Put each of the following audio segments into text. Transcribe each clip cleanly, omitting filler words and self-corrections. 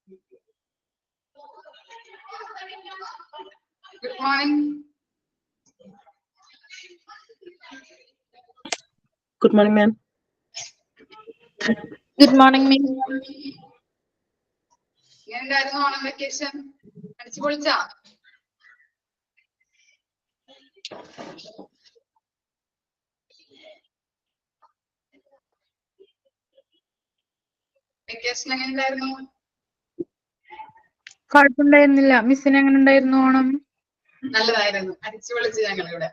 Good morning. Good morning, ma'am. Good morning, ma'am. എങ്ങനെയുണ്ടായിരുന്നു Onam vacation? അടിച്ചു പൊളിച്ചാ? Vacation എങ്ങനെയുണ്ടായിരുന്നു? കുഴപ്പമുണ്ടായിരുന്നില്ല. മിസ്സിന് എങ്ങനെ ഉണ്ടായിരുന്നു ഓണം? നല്ലതായിരുന്നു. അടിച്ചു പൊളിച്ച് ഞങ്ങളിവിടെ.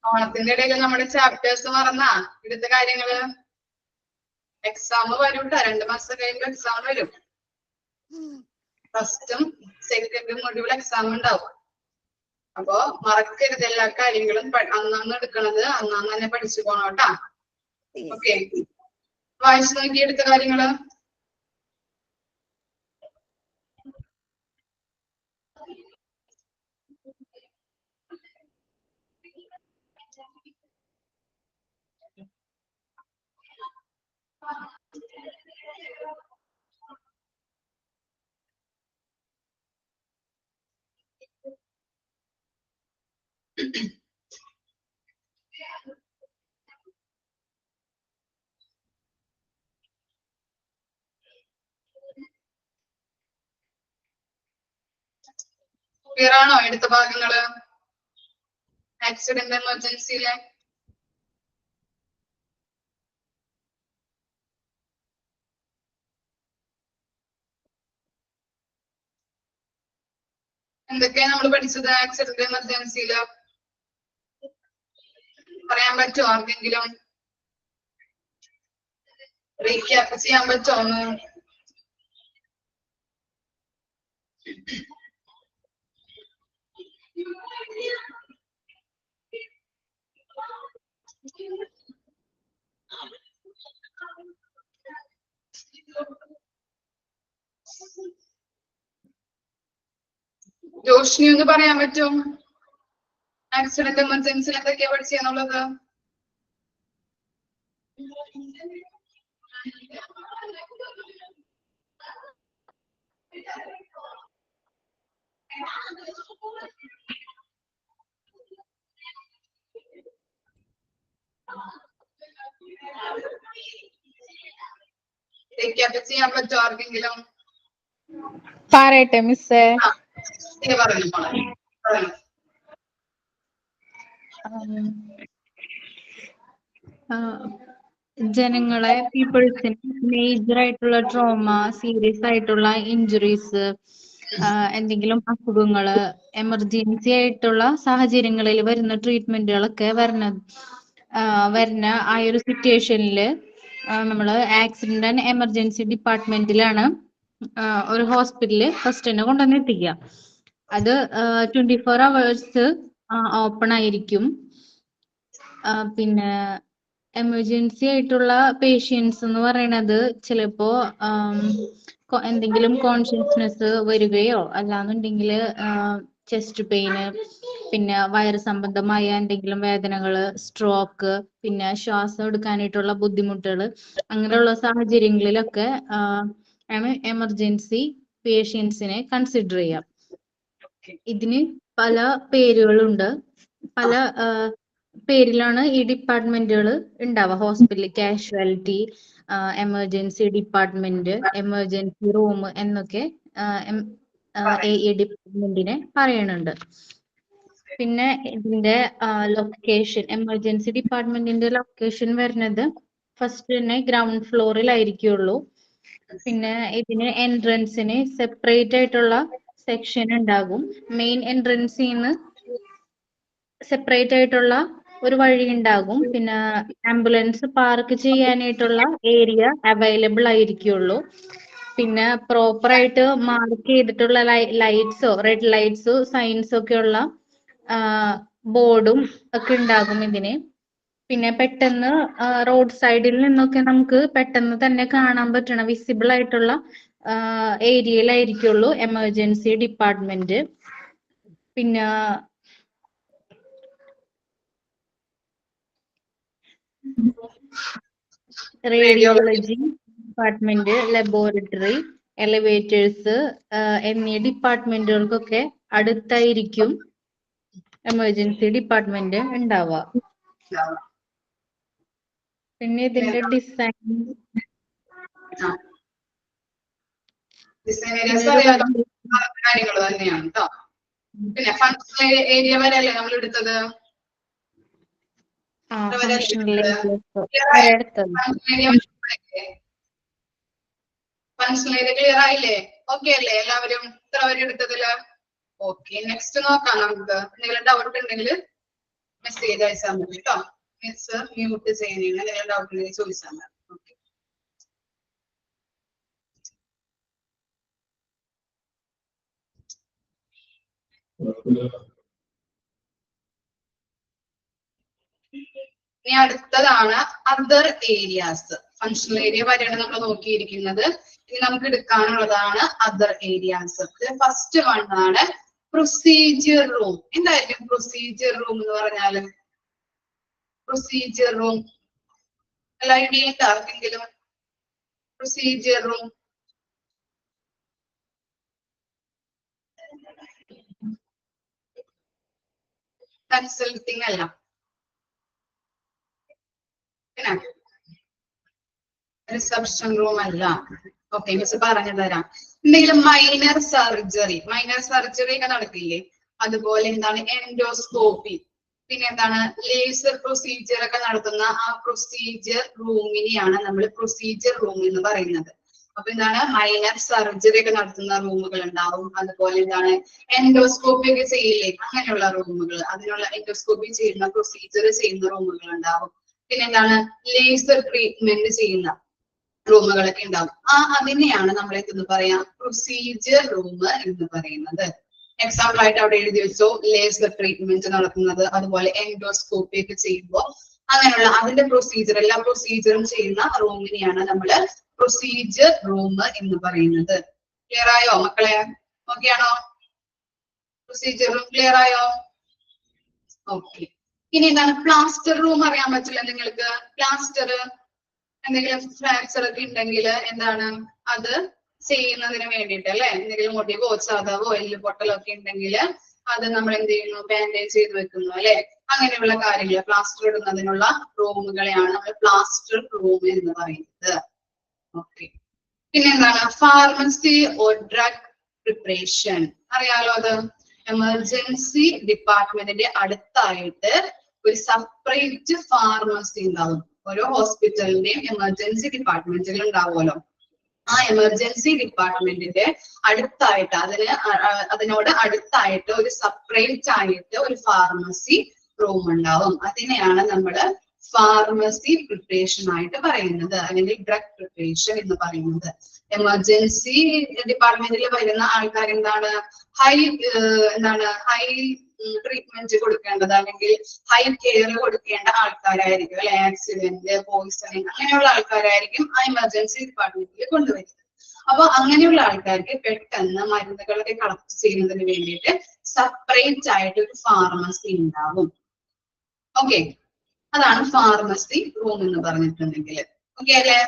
ഓണത്തിന്റെ ഇടയിൽ നമ്മുടെ ചാപ്റ്റേഴ്സ് മറന്നാ ഇവിടുത്തെ കാര്യങ്ങള്? എക്സാം വരും ട്ടോ. 2 മാസം കഴിയുമ്പോ എക്സാം വരും. ഫസ്റ്റും സെക്കൻഡും മൊഡ്യൂൾ എക്സാം ഉണ്ടാവും. അപ്പൊ മറക്കരുത്, എല്ലാ കാര്യങ്ങളും അന്നന്ന് എടുക്കണത് അന്നന്ന് തന്നെ പഠിച്ചു പോണോട്ടാ. ഓക്കെ, വായിച്ചു നോക്കി എടുത്ത കാര്യങ്ങള്. ക്ലിയർ ആണോ എടുത്ത ഭാഗങ്ങള്? ആക്സിഡന്റ് എമർജൻസിയിലെ എന്തൊക്കെയാ നമ്മൾ പഠിച്ചത്? ആക്സിഡന്റ് എമർജൻസിയില് പറയാൻ പറ്റുമോ ആർക്കെങ്കിലും? റീക്യാപ്പ് ചെയ്യാൻ പറ്റുമോ ഒന്ന്? ജോഷിനി ഒന്ന് പറയാൻ പറ്റുമോ ആക്സിഡന്റ് എമർജൻസിയിൽ എന്തൊക്കെയാ പഠിച്ചെന്നുള്ളത്? റീക്യാപ്പ് ചെയ്യാൻ പറ്റുമോ ആർക്കെങ്കിലും? പറയട്ടെ മിസ്സേ. ജനങ്ങളെ, പീപ്പിൾസിന് മേജർ ആയിട്ടുള്ള ട്രോമ, സീരിയസ് ആയിട്ടുള്ള ഇഞ്ചുറീസ്, എന്തെങ്കിലും അസുഖങ്ങള്, എമർജൻസി ആയിട്ടുള്ള സാഹചര്യങ്ങളിൽ വരുന്ന ട്രീറ്റ്മെന്റുകളൊക്കെ വരുന്ന ആ ഒരു സിറ്റുവേഷനിൽ നമ്മള് ആക്സിഡന്റ് ആൻഡ് എമർജൻസി ഡിപ്പാർട്ട്മെന്റിലാണ് ഒരു ഹോസ്പിറ്റലിൽ ഫസ്റ്റ് തന്നെ കൊണ്ടുവന്ന് എത്തിക്കുക. അത് 24 hours ഓപ്പൺ ആയിരിക്കും. പിന്നെ എമർജൻസി ആയിട്ടുള്ള പേഷ്യൻസ് എന്ന് പറയുന്നത് ചിലപ്പോ എന്തെങ്കിലും കോൺഷ്യസ്നെസ് വരികയോ അല്ലാന്നുണ്ടെങ്കിൽ ചെസ്റ്റ് പെയിന്, പിന്നെ വയറ് സംബന്ധമായ എന്തെങ്കിലും വേദനകള്, സ്ട്രോക്ക്, പിന്നെ ശ്വാസം എടുക്കാനായിട്ടുള്ള ബുദ്ധിമുട്ടുകൾ, അങ്ങനെയുള്ള സാഹചര്യങ്ങളിലൊക്കെ ആണ് എമർജൻസി പേഷ്യൻസിനെ കൺസിഡർ ചെയ്യാം. ഇതിന് പല പേരുകളുണ്ട്. പല പേരിലാണ് ഈ ഡിപ്പാർട്ട്മെന്റുകൾ ഉണ്ടാവുക. Hospital casualty, emergency department, emergency room എന്നൊക്കെ ഈ ഡിപ്പാർട്ട്മെന്റിനെ പറയുന്നുണ്ട്. പിന്നെ ഇതിന്റെ ലൊക്കേഷൻ, എമർജൻസി ഡിപ്പാർട്ട്മെന്റിന്റെ ലൊക്കേഷൻ വരുന്നത് ഫസ്റ്റ് തന്നെ ഗ്രൗണ്ട് ഫ്ലോറിലായിരിക്കുള്ളൂ. പിന്നെ ഇതിന് എൻട്രൻസിന് സെപ്പറേറ്റ് ആയിട്ടുള്ള സെക്ഷൻ ഉണ്ടാകും. മെയിൻ എൻട്രൻസിൽ നിന്ന് സെപ്പറേറ്റ് ആയിട്ടുള്ള ഒരു വഴി ഉണ്ടാകും. പിന്നെ ആംബുലൻസ് പാർക്ക് ചെയ്യാനായിട്ടുള്ള ഏരിയ അവൈലബിൾ ആയിരിക്കുള്ളൂ. പിന്നെ പ്രോപ്പർ ആയിട്ട് മാർക്ക് ചെയ്തിട്ടുള്ള ലൈറ്റ്സോ, റെഡ് ലൈറ്റ്സോ, സൈൻസോ ഒക്കെ ഉള്ള ബോർഡും ഒക്കെ ഉണ്ടാകും ഇതിന്. പിന്നെ പെട്ടെന്ന് റോഡ് സൈഡിൽ നിന്നൊക്കെ നമുക്ക് പെട്ടെന്ന് തന്നെ കാണാൻ പറ്റണ വിസിബിൾ ആയിട്ടുള്ള ഏരിയയിലായിരിക്കുള്ളൂ എമർജൻസി ഡിപ്പാർട്ട്മെന്റ്. പിന്നെ റേഡിയോളജി, ഡിപ്പാർട്ട്മെന്റ്, ലബോറട്ടറി, എലിവേറ്റേഴ്സ് എന്നീ ഡിപ്പാർട്ട്മെന്റുകൾക്കൊക്കെ അടുത്തായിരിക്കും എമർജൻസി ഡിപ്പാർട്ട്മെന്റ് ഉണ്ടാവുക. പിന്നെ ഇതിന്റെ ഡിസൈൻ കാര്യങ്ങൾ തന്നെയാണ് കേട്ടോ. പിന്നെ ഫങ്ഷണൽ ഏരിയ വരെ അല്ലേ നമ്മൾ എടുത്തത്? ഫങ്ഷണൽ ഏരിയ ക്ലിയർ ആയില്ലേ? ഓക്കെ അല്ലേ എല്ലാവരും? ഇത്ര വരെ എടുത്തതില്? ഓക്കെ, നെക്സ്റ്റ് നോക്കാം നമുക്ക്. എന്തെങ്കിലും ഡൗട്ട് ഉണ്ടെങ്കിൽ മെസ്സേജ് അയച്ചാൽ മതി കേട്ടോ. മിസ് മ്യൂട്ട് ചെയ്യുന്നതിന് എന്തെങ്കിലും ഡൗട്ട് ഉണ്ടെങ്കിൽ ചോദിച്ചാൽ മതി. ഓക്കെ, ഇനി അടുത്തതാണ് അതർ ഏരിയാസ്. ഫങ്ഷണൽ ഏരിയ വരെയാണ് നമ്മൾ നോക്കിയിരിക്കുന്നത്. ഇനി നമുക്ക് എടുക്കാനുള്ളതാണ് അതർ ഏരിയാസ്. ഫസ്റ്റ് വൺ ആണ് പ്രൊസീജിയർ റൂം. എന്തായിരിക്കും പ്രൊസീജിയർ റൂം എന്ന് പറഞ്ഞാല്? പ്രൊസീജിയർ റൂം അല്ല ഐഡിയ ഉണ്ട് ആർക്കെങ്കിലും? പ്രൊസീജിയർ റൂം കൺസൾട്ടിങ് അല്ല, റിസപ്ഷൻ റൂം അല്ല. ഓക്കെ, മിസ് പറഞ്ഞു തരാം. എന്തെങ്കിലും മൈനർ സർജറി ഒക്കെ നടക്കില്ലേ? അതുപോലെ എന്താണ് എൻഡോസ്കോപ്പി, പിന്നെ എന്താണ് ലേസർ പ്രൊസീജിയർ ഒക്കെ നടത്തുന്ന ആ പ്രൊസീജിയർ റൂമിനെയാണ് നമ്മൾ പ്രൊസീജിയർ റൂം എന്ന് പറയുന്നത്. അപ്പൊ എന്താണ് മൈനർ സർജറി ഒക്കെ നടത്തുന്ന റൂമുകൾ ഉണ്ടാവും. അതുപോലെ എന്താണ് എൻഡോസ്കോപ്പി ഒക്കെ ചെയ്യില്ലേ, അങ്ങനെയുള്ള റൂമുകൾ, അതിനുള്ള എൻഡോസ്കോപ്പി ചെയ്യുന്ന പ്രൊസീജിയർ ചെയ്യുന്ന റൂമുകൾ ഉണ്ടാവും. പിന്നെ എന്താണ് ലേസർ ട്രീറ്റ്മെന്റ് ചെയ്യുന്ന റൂമുകളൊക്കെ ഉണ്ടാവും. അതിനെയാണ് നമ്മൾ എന്തെന്ന് പറയാം പ്രൊസീജിയർ റൂം എന്ന് പറയുന്നത്. എക്സാമ്പിൾ ആയിട്ട് അവിടെ എഴുതി വെച്ചോ, ലേസർ ട്രീറ്റ്മെന്റ് നടത്തുന്നത്, അതുപോലെ എൻഡോസ്കോപ്പി ഒക്കെ ചെയ്യുമ്പോൾ അങ്ങനെയുള്ള അതിന്റെ പ്രൊസീജിയർ, എല്ലാ പ്രൊസീജിയറും ചെയ്യുന്ന റൂമിനെയാണ് നമ്മൾ പ്രൊസീജിയർ റൂം എന്ന് പറയുന്നത്. ക്ലിയർ ആയോ മക്കളെ? ഓക്കെ ആണോ? പ്രൊസീജിയർ റൂം ക്ലിയർ ആയോ? ഓക്കെ, ഇനി എന്താണ് പ്ലാസ്റ്റർ റൂം അറിയാൻ പറ്റില്ല നിങ്ങൾക്ക്? പ്ലാസ്റ്റർ എന്തെങ്കിലും ഫ്രാക്ചർ ഒക്കെ ഉണ്ടെങ്കിൽ എന്താണ് അത് ചെയ്യുന്നതിന് വേണ്ടിയിട്ട് അല്ലെ, എന്തെങ്കിലും ഒടിവോ ചതവോ എല്ല് പൊട്ടലോ ഒക്കെ ഉണ്ടെങ്കിൽ അത് നമ്മൾ എന്ത് ചെയ്യുന്നു, ബാൻഡേജ് ചെയ്ത് വെക്കുന്നു അല്ലെ. അങ്ങനെയുള്ള കാര്യങ്ങൾ പ്ലാസ്റ്റർ ഇടുന്നതിനുള്ള റൂമുകളെയാണ് നമ്മൾ പ്ലാസ്റ്റർ റൂം എന്ന് പറയുന്നത്. ഓക്കെ, പിന്നെ എന്താണ് ഫാർമസി ഓർ ഡ്രഗ് പ്രിപ്പറേഷൻ അറിയാലോ. അത് എമർജൻസി ഡിപ്പാർട്ട്മെന്റിന്റെ അടുത്തായിട്ട് ഒരു സെപ്പറേറ്റ് ഫാർമസി ഉണ്ടാവും. ഓരോ ഹോസ്പിറ്റലിന്റെയും എമർജൻസി ഡിപ്പാർട്ട്മെന്റുകൾ ഉണ്ടാവുമല്ലോ. ആ എമർജൻസി ഡിപ്പാർട്ട്മെന്റിന്റെ അടുത്തായിട്ട് അതിനോട് അടുത്തായിട്ട് ഒരു സെപ്പറേറ്റ് ആയിട്ട് ഒരു ഫാർമസി റൂം ഉണ്ടാവും. അതിനെയാണ് നമ്മള് ഫാർമസി പ്രിപ്പറേഷൻ ആയിട്ട് പറയുന്നത്, അല്ലെങ്കിൽ ഡ്രഗ് പ്രിപ്പറേഷൻ എന്ന് പറയുന്നത്. എമർജൻസി ഡിപ്പാർട്ട്മെന്റിൽ വരുന്ന ആൾക്കാർ എന്താണ് ഹൈ ട്രീറ്റ്മെന്റ് കൊടുക്കേണ്ടത് അല്ലെങ്കിൽ ഹൈ കെയർ കൊടുക്കേണ്ട ആൾക്കാരായിരിക്കും അല്ലെ. ആക്സിഡന്റ്, പോയിസണിങ് അങ്ങനെയുള്ള ആൾക്കാരായിരിക്കും ആ എമർജൻസി ഡിപ്പാർട്ട്മെന്റിൽ കൊണ്ടുവരുന്നത്. അപ്പൊ അങ്ങനെയുള്ള ആൾക്കാർക്ക് പെട്ടെന്ന് മരുന്നുകളൊക്കെ കളക്ട് ചെയ്യുന്നതിന് വേണ്ടിയിട്ട് സെപ്പറേറ്റ് ആയിട്ട് ഒരു ഫാർമസി ഉണ്ടാവും. ഓക്കെ, അതാണ് ഫാർമസി റൂം എന്ന് പറഞ്ഞിട്ടുണ്ടെങ്കിൽ. ഓക്കെ അല്ലെ?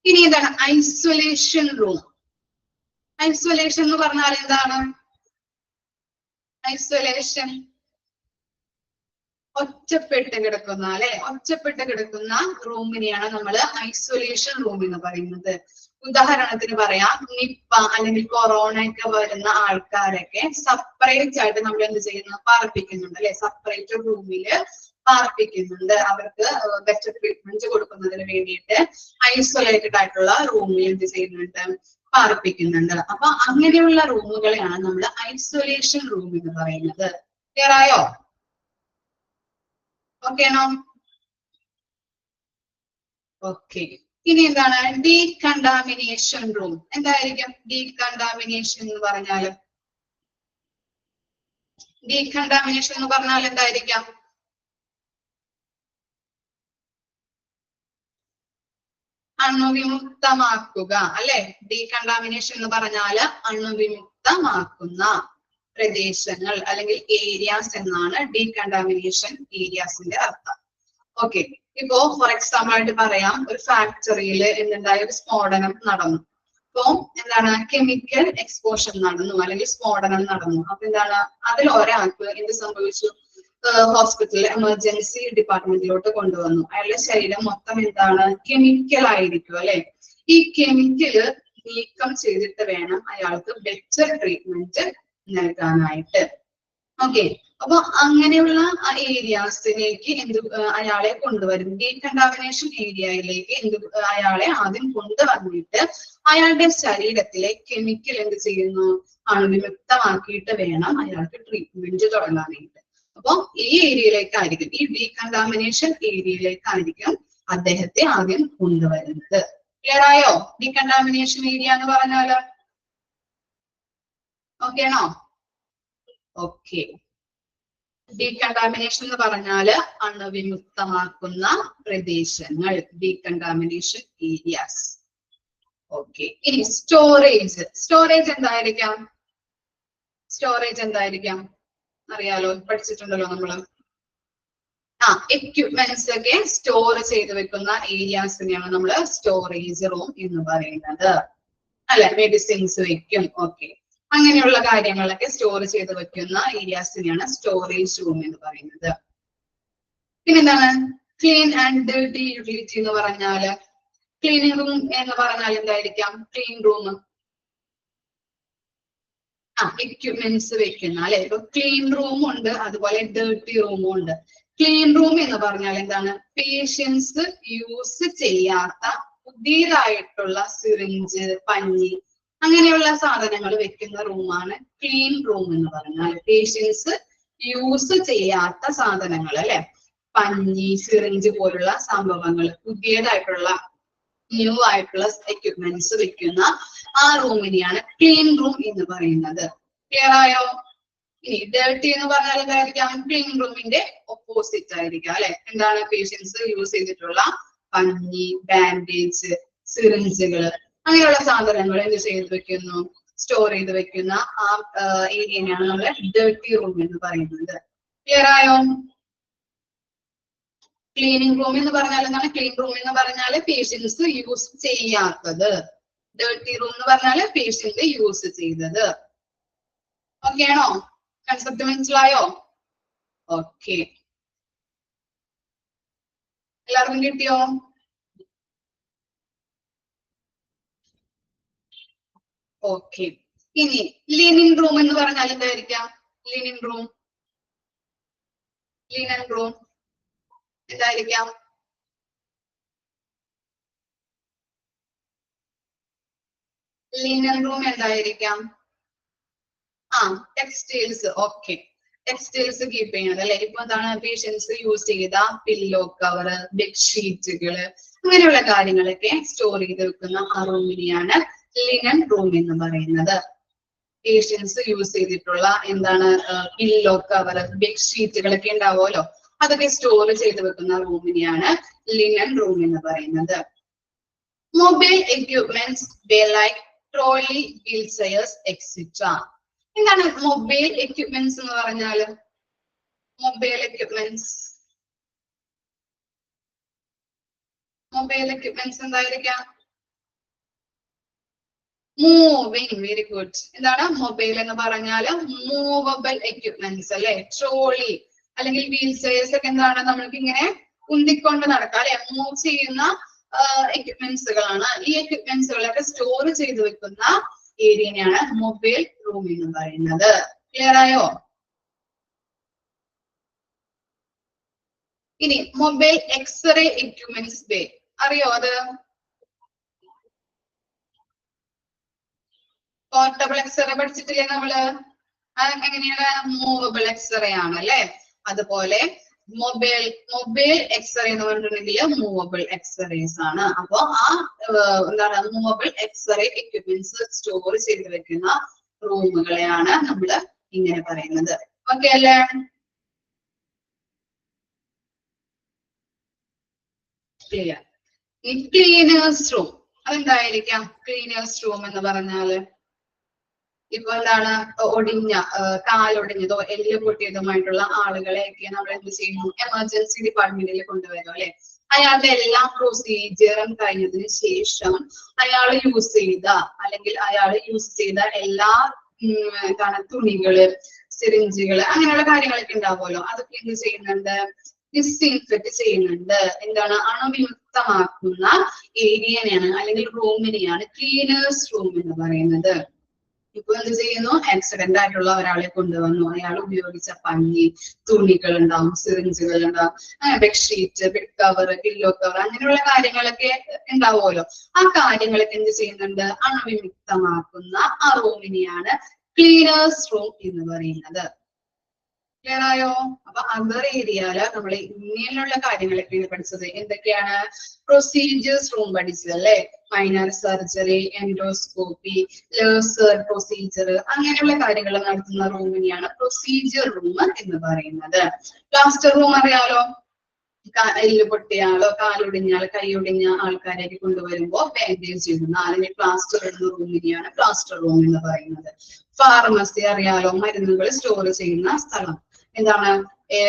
ഇനി എന്താണ് ഐസൊലേഷൻ റൂം? ഐസൊലേഷൻ എന്ന് പറഞ്ഞാൽ എന്താണ്? ഐസൊലേഷൻ ഒറ്റപ്പെട്ട് കിടക്കുന്ന അല്ലെ, ഒറ്റപ്പെട്ട് കിടക്കുന്ന റൂമിനെയാണ് നമ്മൾ ഐസൊലേഷൻ റൂം എന്ന് പറയുന്നത്. ഉദാഹരണത്തിന് പറയാം, നിപ്പ അല്ലെങ്കിൽ കൊറോണ ഒക്കെ വരുന്ന ആൾക്കാരൊക്കെ സെപ്പറേറ്റ് ആയിട്ട് നമ്മൾ എന്ത് ചെയ്യുന്നു, പാർപ്പിക്കുന്നുണ്ട് അല്ലെ. സെപ്പറേറ്റ് റൂമില് പാർപ്പിക്കുന്നുണ്ട്. അവർക്ക് ബെറ്റർ ട്രീറ്റ്മെന്റ് കൊടുക്കുന്നതിന് വേണ്ടിയിട്ട് ഐസൊലേറ്റഡ് ആയിട്ടുള്ള റൂമിൽ എന്ത് ചെയ്യുന്നുണ്ട്, പാർപ്പിക്കുന്നുണ്ട്. അപ്പൊ അങ്ങനെയുള്ള റൂമുകളെയാണ് നമ്മൾ ഐസൊലേഷൻ റൂം എന്ന് പറയുന്നത്. ക്ലിയർ ആയോ? ഓക്കെ ആണോ? ഓക്കെ, ഇനി എന്താണ് ഡീകണ്ടാമിനേഷൻ റൂം? എന്തായിരിക്കും ഡീകണ്ടാമിനേഷൻ എന്ന് പറഞ്ഞാൽ? ഡീകണ്ടാമിനേഷൻ എന്ന് പറഞ്ഞാൽ എന്തായിരിക്കാം? അണുവിമുക്തമാക്കുക അല്ലെ. ഡീകണ്ടാമിനേഷൻ എന്ന് പറഞ്ഞാൽ അണുവിമുക്തമാക്കുന്ന പ്രദേശങ്ങൾ അല്ലെങ്കിൽ ഏരിയാസ് എന്നാണ് ഡീകണ്ടാമിനേഷൻ ഏരിയാസിന്റെ അർത്ഥം. ഓക്കെ, ഇപ്പോ ഫോർ എക്സാമ്പിൾ ആയിട്ട് പറയാം, ഒരു ഫാക്ടറിയിൽ എന്തുണ്ടായ ഒരു സ്ഫോടനം നടന്നു. അപ്പോ എന്താണ്, കെമിക്കൽ എക്സ്പോഷർ നടന്നു അല്ലെങ്കിൽ സ്ഫോടനം നടന്നു. അപ്പൊ എന്താണ്, അതിൽ ഒരാൾക്ക് എന്ത് സംഭവിച്ചു, ഹോസ്പിറ്റലിൽ എമർജൻസി ഡിപ്പാർട്ട്മെന്റിലോട്ട് കൊണ്ടുവന്നു. അയാളുടെ ശരീരം മൊത്തം എന്താണ്, കെമിക്കൽ ആയിരിക്കും അല്ലെ. ഈ കെമിക്കല് നീക്കം ചെയ്തിട്ട് വേണം അയാൾക്ക് ബെറ്റർ ട്രീറ്റ്മെന്റ് നൽകാനായിട്ട്. ഓക്കെ, അപ്പൊ അങ്ങനെയുള്ള ഏരിയാസിലേക്ക് അയാളെ കൊണ്ടുവരും. ഡീകണ്ടാമിനേഷൻ ഏരിയയിലേക്ക് അയാളെ ആദ്യം കൊണ്ടുവന്നിട്ട് അയാളുടെ ശരീരത്തിലെ കെമിക്കൽ എന്ത് ചെയ്യുന്നു, അണുവിമുക്തമാക്കിയിട്ട് വേണം അയാൾക്ക് ട്രീറ്റ്മെന്റ് തുടങ്ങാനായിട്ട്. അപ്പൊ ഈ ഏരിയയിലേക്കായിരിക്കും, ഈ ഡീകണ്ടാമിനേഷൻ ഏരിയയിലേക്കായിരിക്കും അദ്ദേഹത്തെ ആദ്യം കൊണ്ടുവരുന്നത്. ക്ലിയർ ആയോ? ഡീകണ്ടാമിനേഷൻ ഏരിയ എന്ന് പറഞ്ഞാല് ഓക്കെ ആണോ? ഓക്കെ, ഡീകണ്ടാമിനേഷൻ എന്ന് പറഞ്ഞാല് അണുവിമുക്തമാക്കുന്ന പ്രദേശങ്ങൾ, ഡീകണ്ടാമിനേഷൻ ഏരിയാസ്. ഓക്കെ, ഇനി സ്റ്റോറേജ്. സ്റ്റോറേജ് എന്തായിരിക്കാം? സ്റ്റോറേജ് എന്തായിരിക്കാം അറിയാലോ, പഠിച്ചിട്ടുണ്ടല്ലോ നമ്മള്. എക്യുപ്മെന്റ്സ് ഒക്കെ സ്റ്റോർ ചെയ്ത് വെക്കുന്ന ഏരിയാസിനെയാണ് നമ്മൾ സ്റ്റോറേജ് റൂം എന്ന് പറയുന്നത് അല്ലെ. മെഡിസിൻസ് വെക്കും, ഓക്കെ, അങ്ങനെയുള്ള കാര്യങ്ങളൊക്കെ സ്റ്റോർ ചെയ്ത് വെക്കുന്ന ഏരിയാസിനെയാണ് സ്റ്റോറേജ് റൂം എന്ന് പറയുന്നത്. പിന്നെന്താണ് ക്ലീൻ ആൻഡ് ഡർട്ടി യൂട്ടിലിറ്റി എന്ന് പറഞ്ഞാല്, ക്ലീനിങ് റൂം എന്ന് പറഞ്ഞാൽ എന്തായിരിക്കാം? ക്ലീൻ റൂം, എക്യുപ്മെന്റ്സ് വെക്കുന്ന അല്ലെ. ഇപ്പൊ ക്ലീൻ റൂം ഉണ്ട്, അതുപോലെ ഡർട്ടി റൂമും ഉണ്ട്. ക്ലീൻ റൂം എന്ന് പറഞ്ഞാൽ എന്താണ്, പേഷ്യൻസ് യൂസ് ചെയ്യാത്ത പുതിയതായിട്ടുള്ള സിറിഞ്ച്, പഞ്ഞി, അങ്ങനെയുള്ള സാധനങ്ങൾ വെക്കുന്ന റൂമാണ് ക്ലീൻ റൂം എന്ന് പറഞ്ഞാൽ. പേഷ്യൻസ് യൂസ് ചെയ്യാത്ത സാധനങ്ങൾ അല്ലെ, പഞ്ഞി, സിറിഞ്ച് പോലുള്ള സംഭവങ്ങൾ, പുതിയതായിട്ടുള്ള ന്യൂ ആയിട്ടുള്ള എക്യുപ്മെന്റ്സ് വെക്കുന്ന ആ റൂമിനെയാണ് ക്ലീൻ റൂം എന്ന് പറയുന്നത്. ക്ലിയർ ആയോ? ഇനി ഡർട്ടി എന്ന് പറഞ്ഞാൽ എന്തായിരിക്കാം? ക്ലീൻ റൂമിന്റെ ഓപ്പോസിറ്റ് ആയിരിക്കാം അല്ലെ. എന്താണ്, പേഷ്യൻസ് യൂസ് ചെയ്തിട്ടുള്ള പഞ്ഞി, ബാൻഡേജ്, സിറിഞ്ചുകള്, അങ്ങനെയുള്ള സാധനങ്ങൾ എന്ത് ചെയ്ത് വെക്കുന്നു, സ്റ്റോർ ചെയ്ത് വെക്കുന്ന ആ ഏരിയനെയാണ് നമ്മൾ ഡർട്ടി റൂം എന്ന് പറയുന്നത്. ക്ലിയർ ആയോ? ക്ലീനിങ് റൂം എന്ന് പറഞ്ഞാൽ എന്താണ്? ക്ലീൻ റൂം എന്ന് പറഞ്ഞാല് പേഷ്യൻസ് യൂസ് ചെയ്യാത്തത്. ഡർട്ടി റൂം എന്ന് പറഞ്ഞാല് പേഷ്യന്റ് യൂസ് ചെയ്തത്. ഓക്കെ ആണോ? കൺസെപ്റ്റ് മനസ്സിലായോ? ഓക്കെ, എല്ലാവർക്കും കിട്ടിയോ? ഓക്കെ, ഇനി ലിനിൻ റൂം എന്ന് പറഞ്ഞാൽ എന്തായിരിക്കാം? ലിനിൻ റൂം, ലിനൻ റൂം എന്തായിരിക്കാം? ലിനൻ റൂം എന്തായിരിക്കാം? ടെക്സ്റ്റൈൽസ്. ഓക്കെ, ടെക്സ്റ്റൈൽസ് കീപ്പ് ചെയ്യുന്നത് അല്ലെ. ഇപ്പൊ എന്താണ്, പേഷ്യൻസ് യൂസ് ചെയ്ത പില്ലോ കവർ, ബെഡ്ഷീറ്റുകള്, അങ്ങനെയുള്ള കാര്യങ്ങളൊക്കെ സ്റ്റോർ ചെയ്ത് വെക്കുന്ന ആ റൂമിനെയാണ് ലിനൻ റൂം എന്ന് പറയുന്നത്. പേഷ്യൻസ് യൂസ് ചെയ്തിട്ടുള്ള എന്താണ്, പില്ലോ കവർ, ബെഡ്ഷീറ്റുകളൊക്കെ ഉണ്ടാവുമല്ലോ, അതൊക്കെ സ്റ്റോർ ചെയ്ത് വെക്കുന്ന റൂമിനെയാണ് ലിനൻ റൂം എന്ന് പറയുന്നത്. Mobile equipments like trolley, wheel chairs etcetera. എന്താണ് മൊബൈൽ എക്യുപ്മെന്റ്സ് എന്ന് പറഞ്ഞാല്? മൊബൈൽ എക്യുപ്മെന്റ്സ്, മൊബൈൽ എക്യുപ്മെന്റ്സ് എന്തായിരിക്കാം? മൂവിങ്. Very good. എന്താണ് മൊബൈൽ എന്ന് പറഞ്ഞാല്? മൂവബിൾ എക്യുപ്മെന്റ്സ് അല്ലെ. ട്രോളി അല്ലെങ്കിൽ വീൽ ചെയർസ് ഒക്കെ എന്താണ്, നമ്മൾക്ക് ഇങ്ങനെ ഉന്തിക്കൊണ്ട് നടക്കാം അല്ലെ, മൂവ് ചെയ്യുന്ന എക്യുപ്മെന്റ്സുകളാണ്. ഈ എക്യുപ്മെന്റ്സുകളൊക്കെ സ്റ്റോർ ചെയ്ത് വെക്കുന്ന ഏരിയനെയാണ് മൊബൈൽ റൂം എന്ന് പറയുന്നത്. ക്ലിയർ ആയോ? ഇനി മൊബൈൽ എക്സ്റേ എക്യുപ്മെന്റ്സ് ബേ, അറിയോ അത്? പോർട്ടബിൾ എക്സ്റേ പഠിച്ചിട്ടില്ലേ നമ്മള്? അത് എങ്ങനെയാണ്? മൂവബിൾ എക്സ്റേ ആണ് അല്ലെ. അതുപോലെ മൊബൈൽ എക്സ്റേ എന്ന് പറഞ്ഞിട്ടുണ്ടെങ്കിൽ മൂവബിൾ എക്സ്റേസ് ആണ്. അപ്പൊ എന്താണ്, മൂവബിൾ എക്സ്റേ എക്യുപ്മെന്റ്സ് സ്റ്റോർ ചെയ്ത് വെക്കുന്ന റൂമുകളെയാണ് നമ്മൾ ഇങ്ങനെ പറയുന്നത്. ഓക്കെ അല്ലേ? ക്ലിയർ. ഈ ക്ലീനേഴ്സ് റൂം അതെന്തായിരിക്കാം? ക്ലീനേഴ്സ് റൂം എന്ന് പറഞ്ഞാല് ഇപ്പൊ എന്താണ്, കാലൊടിഞ്ഞതോ എല്ല് പൊട്ടിയതുമായിട്ടുള്ള ആളുകളെയൊക്കെ നമ്മൾ എന്ത് ചെയ്യുന്നു, എമർജൻസി ഡിപ്പാർട്ട്മെന്റിൽ കൊണ്ടുവരും അല്ലെ. അയാളുടെ എല്ലാ പ്രൊസീജിയറും കഴിഞ്ഞതിന് ശേഷം അയാൾ യൂസ് ചെയ്ത അല്ലെങ്കിൽ അയാൾ യൂസ് ചെയ്ത എല്ലാ എന്താണ് തുണികള്, സിറിഞ്ചുകള്, അങ്ങനെയുള്ള കാര്യങ്ങളൊക്കെ ഉണ്ടാവുമല്ലോ, അതൊക്കെ എന്ത് ചെയ്യുന്നുണ്ട്? ഡിസ്ഇൻഫെക്ട് ചെയ്യുന്നുണ്ട്. എന്താണ്? അണുവിമുക്തമാക്കുന്ന ഏരിയനെയാണ് അല്ലെങ്കിൽ റൂമിനെയാണ് ക്ലീനേഴ്സ് റൂം എന്ന് പറയുന്നത്. ഇപ്പൊ എന്ത് ചെയ്യുന്നു? ആക്സിഡന്റ് ആയിട്ടുള്ള ഒരാളെ കൊണ്ടുവന്നു, അയാൾ ഉപയോഗിച്ച പഞ്ഞി, തുണികൾ ഉണ്ടാവും, സിറിഞ്ചുകൾ ഉണ്ടാവും, അങ്ങനെ bedsheet, bed cover, pillow cover, അങ്ങനെയുള്ള കാര്യങ്ങളൊക്കെ ഉണ്ടാവുമല്ലോ. ആ കാര്യങ്ങളൊക്കെ എന്ത് ചെയ്യുന്നുണ്ട്? അണുവിമുക്തമാക്കുന്ന ആ റൂമിനെയാണ് ക്ലീനേഴ്സ് റൂം എന്ന് പറയുന്നത്. ക്ലിയർ ആയോ? അപ്പൊ അതർ ഏരിയയില് നമ്മൾ ഇങ്ങനെയുള്ള കാര്യങ്ങളൊക്കെയാണ് പഠിച്ചത്. എന്തൊക്കെയാണ്? പ്രൊസീജിയേഴ്സ് റൂം പഠിച്ചത് അല്ലെ? Minor surgery, endoscopy, laser procedure, അങ്ങനെയുള്ള കാര്യങ്ങൾ നടത്തുന്ന റൂമിനെയാണ് പ്രൊസീജിയർ റൂം എന്ന് പറയുന്നത്. പ്ലാസ്റ്റർ റൂം അറിയാലോ? എല്ല് പൊട്ടിയ ആളോ, കാലൊടിഞ്ഞ ആൾ, കൈയൊടിഞ്ഞ ആൾക്കാരെയൊക്കെ കൊണ്ടുവരുമ്പോ ബാൻഡേജ് ചെയ്യുന്ന അതിന് പ്ലാസ്റ്റർ ഇടുന്ന റൂമിനെയാണ് പ്ലാസ്റ്റർ റൂം എന്ന് പറയുന്നത്. ഫാർമസി അറിയാലോ? മരുന്നുകൾ സ്റ്റോർ ചെയ്യുന്ന സ്ഥലം. എന്താണ്?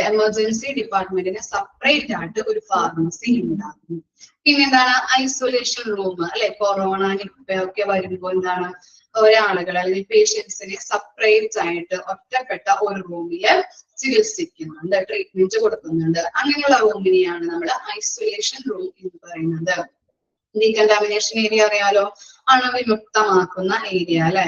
എമർജൻസി ഡിപ്പാർട്ട്മെന്റിന് സെപ്പറേറ്റ് ആയിട്ട് ഒരു ഫാർമസി ഉണ്ടാകും. പിന്നെ എന്താണ്? ഐസൊലേഷൻ റൂം അല്ലെ? കൊറോണ, നിപ്പ ഒക്കെ വരുമ്പോ എന്താണ്? ഒരാളുകൾ അല്ലെങ്കിൽ പേഷ്യൻസിനെ സെപ്പറേറ്റ് ആയിട്ട് ഒറ്റപ്പെട്ട ഒരു റൂമില് ചികിത്സിക്കുന്നുണ്ട്, ട്രീറ്റ്മെന്റ് കൊടുക്കുന്നുണ്ട്. അങ്ങനെയുള്ള റൂമിനെയാണ് നമ്മൾ ഐസൊലേഷൻ റൂം എന്ന് പറയുന്നത്. ഡീകണ്ടാമിനേഷൻ ഏരിയ അറിയാലോ? അണുവിമുക്തമാക്കുന്ന ഏരിയ അല്ലെ?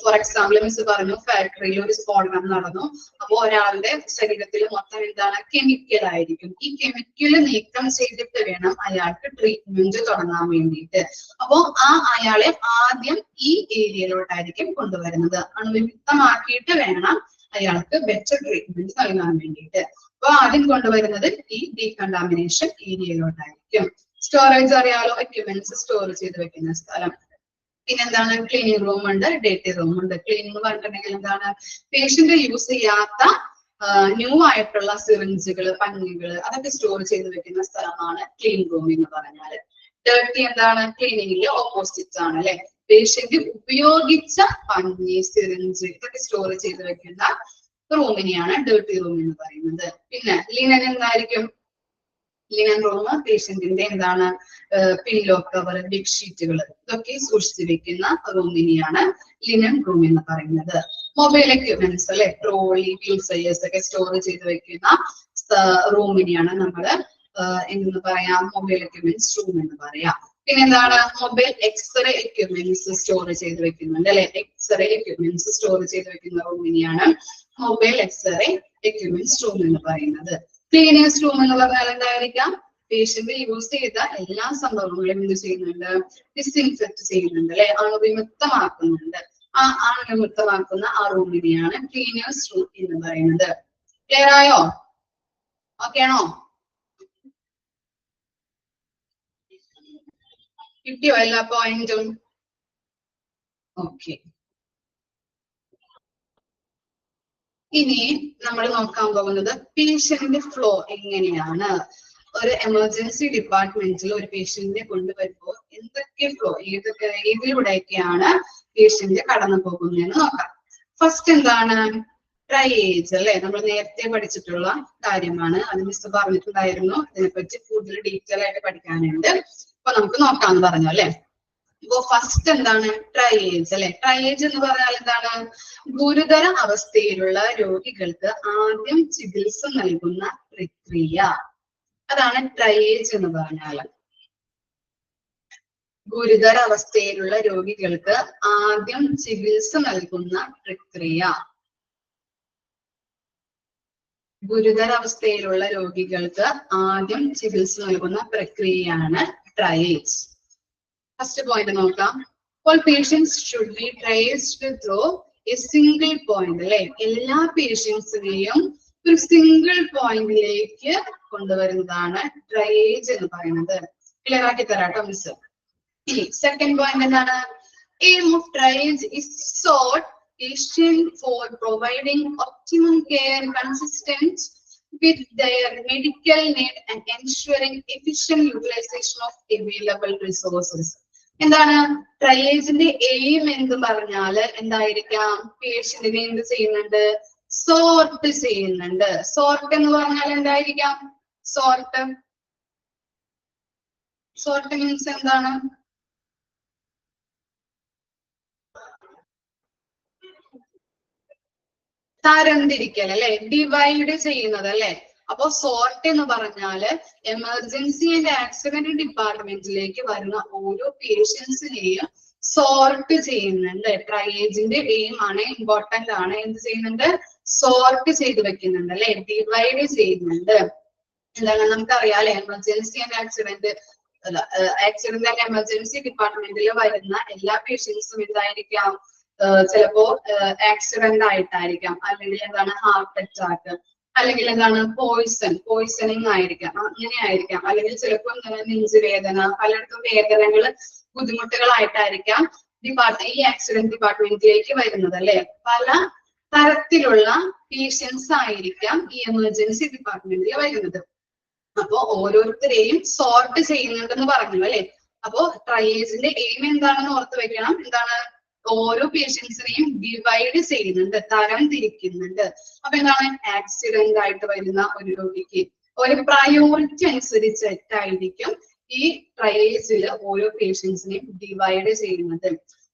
ഫോർ എക്സാമ്പിൾ മിസ് പറഞ്ഞു, ഫാക്ടറിയിൽ ഒരു സ്ഫോടനം നടന്നു. അപ്പൊ ഒരാളുടെ ശരീരത്തിൽ മൊത്തം എന്താണ്? കെമിക്കൽ ആയിരിക്കും. ഈ കെമിക്കൽ നീക്കം ചെയ്തിട്ട് വേണം അയാൾക്ക് ട്രീറ്റ്മെന്റ് തുടങ്ങാൻ വേണ്ടിയിട്ട്. അപ്പോ അയാളെ ആദ്യം ഈ ഏരിയയിലോട്ടായിരിക്കും കൊണ്ടുവരുന്നത്. അണുവിമുക്തമാക്കിയിട്ട് വേണം അയാൾക്ക് ബെറ്റർ ട്രീറ്റ്മെന്റ് നൽകാൻ വേണ്ടിയിട്ട്. അപ്പൊ ആദ്യം കൊണ്ടുവരുന്നത് ഈ ഡീകണ്ടാമിനേഷൻ ഏരിയയിലോട്ടായിരിക്കും. സ്റ്റോറേജ് അറിയാലോ? എക്യുപ്മെന്റ്സ് സ്റ്റോർ ചെയ്ത് വെക്കുന്ന സ്ഥലം. പിന്നെന്താണ്? ക്ലീനിങ് റൂം ഉണ്ട്, ഡേറ്റി റൂം ഉണ്ട്. ക്ലീനിങ് പറഞ്ഞിട്ടുണ്ടെങ്കിൽ എന്താണ്? പേഷ്യന്റ് യൂസ് ചെയ്യാത്ത ന്യൂ ആയിട്ടുള്ള സിറിഞ്ചുകള്, പഞ്ഞികള്, അതൊക്കെ സ്റ്റോർ ചെയ്ത് വെക്കുന്ന സ്ഥലമാണ് ക്ലീൻ റൂം എന്ന് പറഞ്ഞാല്. ഡേർട്ടി എന്താണ്? ക്ലീനിങ്ങില് ഓപ്പോസിറ്റ് ആണ് അല്ലെ? പേഷ്യന്റ് ഉപയോഗിച്ച പഞ്ഞി, സിറിഞ്ച് ഇതൊക്കെ സ്റ്റോർ ചെയ്ത് വെക്കുന്ന റൂമിനെയാണ് ഡേർട്ടി റൂം എന്ന് പറയുന്നത്. പിന്നെ ലിനൻ എന്തായിരിക്കും? ലിനൻ റൂം പേഷ്യന്റിന്റെ എന്താണ്? പില്ലോ കവർ, ബെഡ്ഷീറ്റുകൾ ഇതൊക്കെ സൂക്ഷിച്ചു വെക്കുന്ന റൂമിനെയാണ് ലിനൻ റൂം എന്ന് പറയുന്നത്. മൊബൈൽ എക്യുപ്മെന്റ്സ് അല്ലെ? ട്രോളി, വീൽ ചെയേഴ്സ് ഒക്കെ സ്റ്റോർ ചെയ്ത് വെക്കുന്ന റൂമിനെയാണ് നമ്മള് എന്ന് പറയാം മൊബൈൽ എക്യുപ്മെന്റ്സ് റൂം എന്ന് പറയാം. പിന്നെ എന്താണ്? മൊബൈൽ എക്സ്റേ എക്യുപ്മെന്റ്സ് സ്റ്റോർ ചെയ്ത് വെക്കുന്നുണ്ട് അല്ലെ? എക്സ്റേ എക്യുപ്മെന്റ്സ് സ്റ്റോർ ചെയ്ത് വെക്കുന്ന റൂമിനെയാണ് മൊബൈൽ എക്സ്റേ എക്യുപ്മെന്റ്സ് റൂം എന്ന് പറയുന്നത്. ക്ലീനേഴ്സ് റൂം എന്ന് പറഞ്ഞാൽ എന്തായിരിക്കാം? പേഷ്യന്റ് യൂസ് ചെയ്ത എല്ലാ സംഭവങ്ങളും എന്ത് ചെയ്യുന്നുണ്ട്? ഡിസ്ഇൻഫെക്ട് ചെയ്യുന്നുണ്ട് അല്ലെ? അണുവിമുക്തമാക്കുന്നുണ്ട്. ആ അണുവിമുക്തമാക്കുന്ന ആ റൂമിനെയാണ് ക്ലീനേഴ്സ് റൂം എന്ന് പറയുന്നത്. ക്ലിയർ ആയോ? ഓക്കെ ആണോ? കിട്ടിയോ എല്ലാ പോയിന്റും? ഓക്കെ. ഇനി നമ്മൾ നോക്കാൻ പോകുന്നത് പേഷ്യന്റ് ഫ്ലോ എങ്ങനെയാണ്. ഒരു എമർജൻസി ഡിപ്പാർട്ട്മെന്റിൽ ഒരു പേഷ്യന്റിനെ കൊണ്ടുവരുമ്പോൾ എന്തൊക്കെ ഫ്ലോ, ഏതിലൂടെയൊക്കെയാണ് പേഷ്യന്റ് കടന്നു പോകുന്നതെന്ന് നോക്കാം. ഫസ്റ്റ് എന്താണ്? ട്രയേജ് അല്ലെ? നമ്മൾ നേരത്തെ പഠിച്ചിട്ടുള്ള കാര്യമാണ്. അത് മിസ് പറഞ്ഞിട്ടുണ്ടായിരുന്നു. ഇതിനെപ്പറ്റി കൂടുതൽ ഡീറ്റെയിൽ ആയിട്ട് പഠിക്കാനുണ്ട്. അപ്പൊ നമുക്ക് നോക്കാന്ന് പറഞ്ഞു അല്ലെ? ഇപ്പൊ ഫസ്റ്റ് എന്താണ്? ട്രയേജ് അല്ലെ? ട്രയേജ് എന്ന് പറഞ്ഞാൽ എന്താണ്? ഗുരുതര അവസ്ഥയിലുള്ള രോഗികൾക്ക് ആദ്യം ചികിത്സ നൽകുന്ന പ്രക്രിയ. അതാണ് ട്രയേജ് എന്ന് പറഞ്ഞാൽ. ഗുരുതര അവസ്ഥയിലുള്ള രോഗികൾക്ക് ആദ്യം ചികിത്സ നൽകുന്ന പ്രക്രിയ. ഗുരുതരാവസ്ഥയിലുള്ള രോഗികൾക്ക് ആദ്യം ചികിത്സ നൽകുന്ന പ്രക്രിയയാണ് ട്രയേജ്. ഫസ്റ്റ് പോയിന്റ് നോക്കാം. All patients should be traced through a single point അല്ലെ? എല്ലാ പേഷ്യൻസിനെയും ഒരു സിംഗിൾ പോയിന്റിലേക്ക് കൊണ്ടുവരുന്നതാണ് ട്രയേജ് എന്ന് പറയുന്നത്. ക്ലിയർ ആക്കി തരാട്ടോ മിസ്. ഇനി സെക്കൻഡ് പോയിന്റ് എന്താണ്? Aim of triage is sought patient for providing optimum care consistent with their medical need and ensuring efficient utilization of available resources. എന്താണ്? ട്രയേജിന്റെ എയിം എന്ന് പറഞ്ഞാല് എന്തായിരിക്കാം? പേഷ്യന്റിനെ എന്ത് ചെയ്യുന്നുണ്ട്? സോർട്ട് ചെയ്യുന്നുണ്ട്. സോർട്ട് എന്ന് പറഞ്ഞാൽ എന്തായിരിക്കാം? സോർട്ട് സോർട്ട് മീൻസ് എന്താണ്? തരംതിരിക്കൽ അല്ലെ, ഡിവൈഡ് ചെയ്യുന്നത് അല്ലെ. അപ്പൊ സോർട്ട് എന്ന് പറഞ്ഞാല് എമർജൻസി ആൻഡ് ആക്സിഡന്റ് ഡിപ്പാർട്ട്മെന്റിലേക്ക് വരുന്ന ഓരോ പേഷ്യൻസിനെയും സോർട്ട് ചെയ്യുന്നുണ്ട്. ട്രയേജിന്റെ എയിം ആണ്, ഇമ്പോർട്ടന്റ് ആണ്. എന്ത് ചെയ്യുന്നുണ്ട്? സോർട്ട് ചെയ്ത് വെക്കുന്നുണ്ട് അല്ലെ, ഡിവൈഡ് ചെയ്യുന്നുണ്ട്. എന്താണ് നമുക്കറിയാം അല്ലെ, emergency and accident accident and emergency ഡിപ്പാർട്ട്മെന്റിൽ വരുന്ന എല്ലാ പേഷ്യൻസും എന്തായിരിക്കാം? ചിലപ്പോ ആക്സിഡന്റ് ആയിട്ടായിരിക്കാം, അല്ലെങ്കിൽ എന്താണ് ഹാർട്ട് അറ്റാക്ക്, അല്ലെങ്കിൽ എന്താണ് പോയിസണിങ് ആയിരിക്കാം, അങ്ങനെ ആയിരിക്കാം. അല്ലെങ്കിൽ ചിലപ്പോൾ എന്താണ് നെഞ്ചുവേദന, പലയിടത്തും വേദനകൾ, ബുദ്ധിമുട്ടുകളായിട്ടായിരിക്കാം ഈ ആക്സിഡന്റ് ഡിപ്പാർട്ട്മെന്റിലേക്ക് വരുന്നത് അല്ലെ. പല തരത്തിലുള്ള പേഷ്യൻസ് ആയിരിക്കാം ഈ എമർജൻസി ഡിപ്പാർട്ട്മെന്റിൽ വരുന്നത്. അപ്പൊ ഓരോരുത്തരെയും സോർട്ട് ചെയ്യുന്നുണ്ടെന്ന് പറഞ്ഞു അല്ലെ. അപ്പോ ട്രയേജിന്റെ എയിം എന്താണെന്ന് ഓർത്ത് വെക്കണം. എന്താണ്? ഓരോ പേഷ്യൻസിനെയും ഡിവൈഡ് ചെയ്യുന്നുണ്ട്, തരം തിരിക്കുന്നുണ്ട്. അപ്പൊ എന്താണ്? ആക്സിഡന്റ് ആയിട്ട് വരുന്ന ഒരു രോഗിക്ക് ഒരു പ്രയോറിറ്റി അനുസരിച്ചിട്ടായിരിക്കും ഈ ട്രയേജിൽ ഓരോ പേഷ്യൻസിനെയും ഡിവൈഡ് ചെയ്യുന്നത്.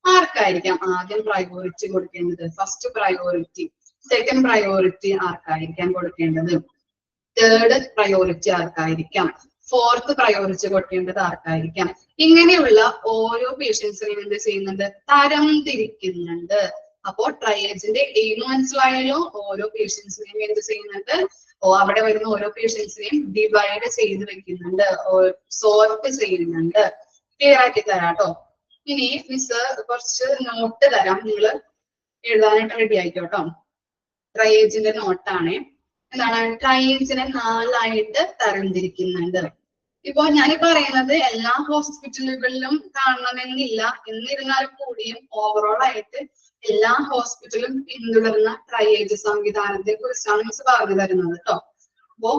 ആർക്കായിരിക്കാം ആദ്യം പ്രയോറിറ്റി കൊടുക്കേണ്ടത്? ഫസ്റ്റ് പ്രയോറിറ്റി, സെക്കൻഡ് പ്രയോറിറ്റി ആർക്കായിരിക്കാം കൊടുക്കേണ്ടത്? തേർഡ് പ്രയോറിറ്റി ആർക്കായിരിക്കാം? ഫോർത്ത് പ്രയോറിറ്റി കൊടുക്കേണ്ടത് ആർക്കായിരിക്കാം? ഇങ്ങനെയുള്ള ഓരോ പേഷ്യൻസിനെയും എന്ത് ചെയ്യുന്നുണ്ട്? തരം തിരിക്കുന്നുണ്ട്. അപ്പോ ട്രയേജിന്റെ എയിം മനസ്സിലായാലോ? ഓരോ പേഷ്യൻസിനെയും എന്ത് ചെയ്യുന്നുണ്ട്? അവിടെ വരുന്ന ഓരോ പേഷ്യൻസിനെയും ഡിവൈഡ് ചെയ്ത് വെക്കുന്നുണ്ട്, സോർട്ട് ചെയ്യുന്നുണ്ട്. ക്ലിയർ ആക്കി തരാട്ടോ. ഇനി മിസ് കുറച്ച് നോട്ട് തരാം, നിങ്ങൾ എഴുതാനായിട്ട് റെഡി ആയിക്കോട്ടോ. ട്രയേജിന്റെ നോട്ടാണ്. എന്താണ്? ട്രയേജിനെ 4ആയിട്ട് തരംതിരിക്കുന്നുണ്ട്. ഇപ്പൊ ഞാൻ പറയുന്നത് എല്ലാ ഹോസ്പിറ്റലുകളിലും കാണണമെന്നില്ല, എന്നിരുന്നാൽ കൂടിയും ഓവറോൾ ആയിട്ട് എല്ലാ ഹോസ്പിറ്റലും പിന്തുടരുന്ന ട്രയേജ് സംവിധാനത്തെ കുറിച്ചാണ് മിസ് പറഞ്ഞു തരുന്നത് കേട്ടോ. അപ്പോ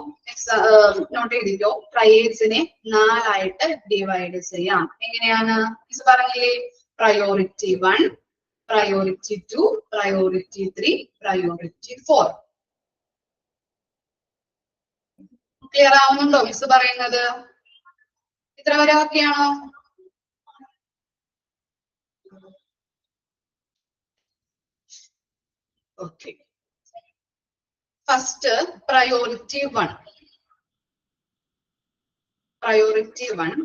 നോട്ട് ചെയ്തിട്ടോ. ട്രയേജിനെ 4ആയിട്ട് ഡിവൈഡ് ചെയ്യാം. എങ്ങനെയാണ് മിസ് പറഞ്ഞില്ലേ? Priority 1, priority 2, priority 3, priority 4. Clear ആവുന്നുണ്ടോ മിസ് പറയുന്നത്? ഇത്ര വരെ ഓക്കെയാണോ? ഓക്കെ. First priority 1. പ്രയോറിറ്റി 1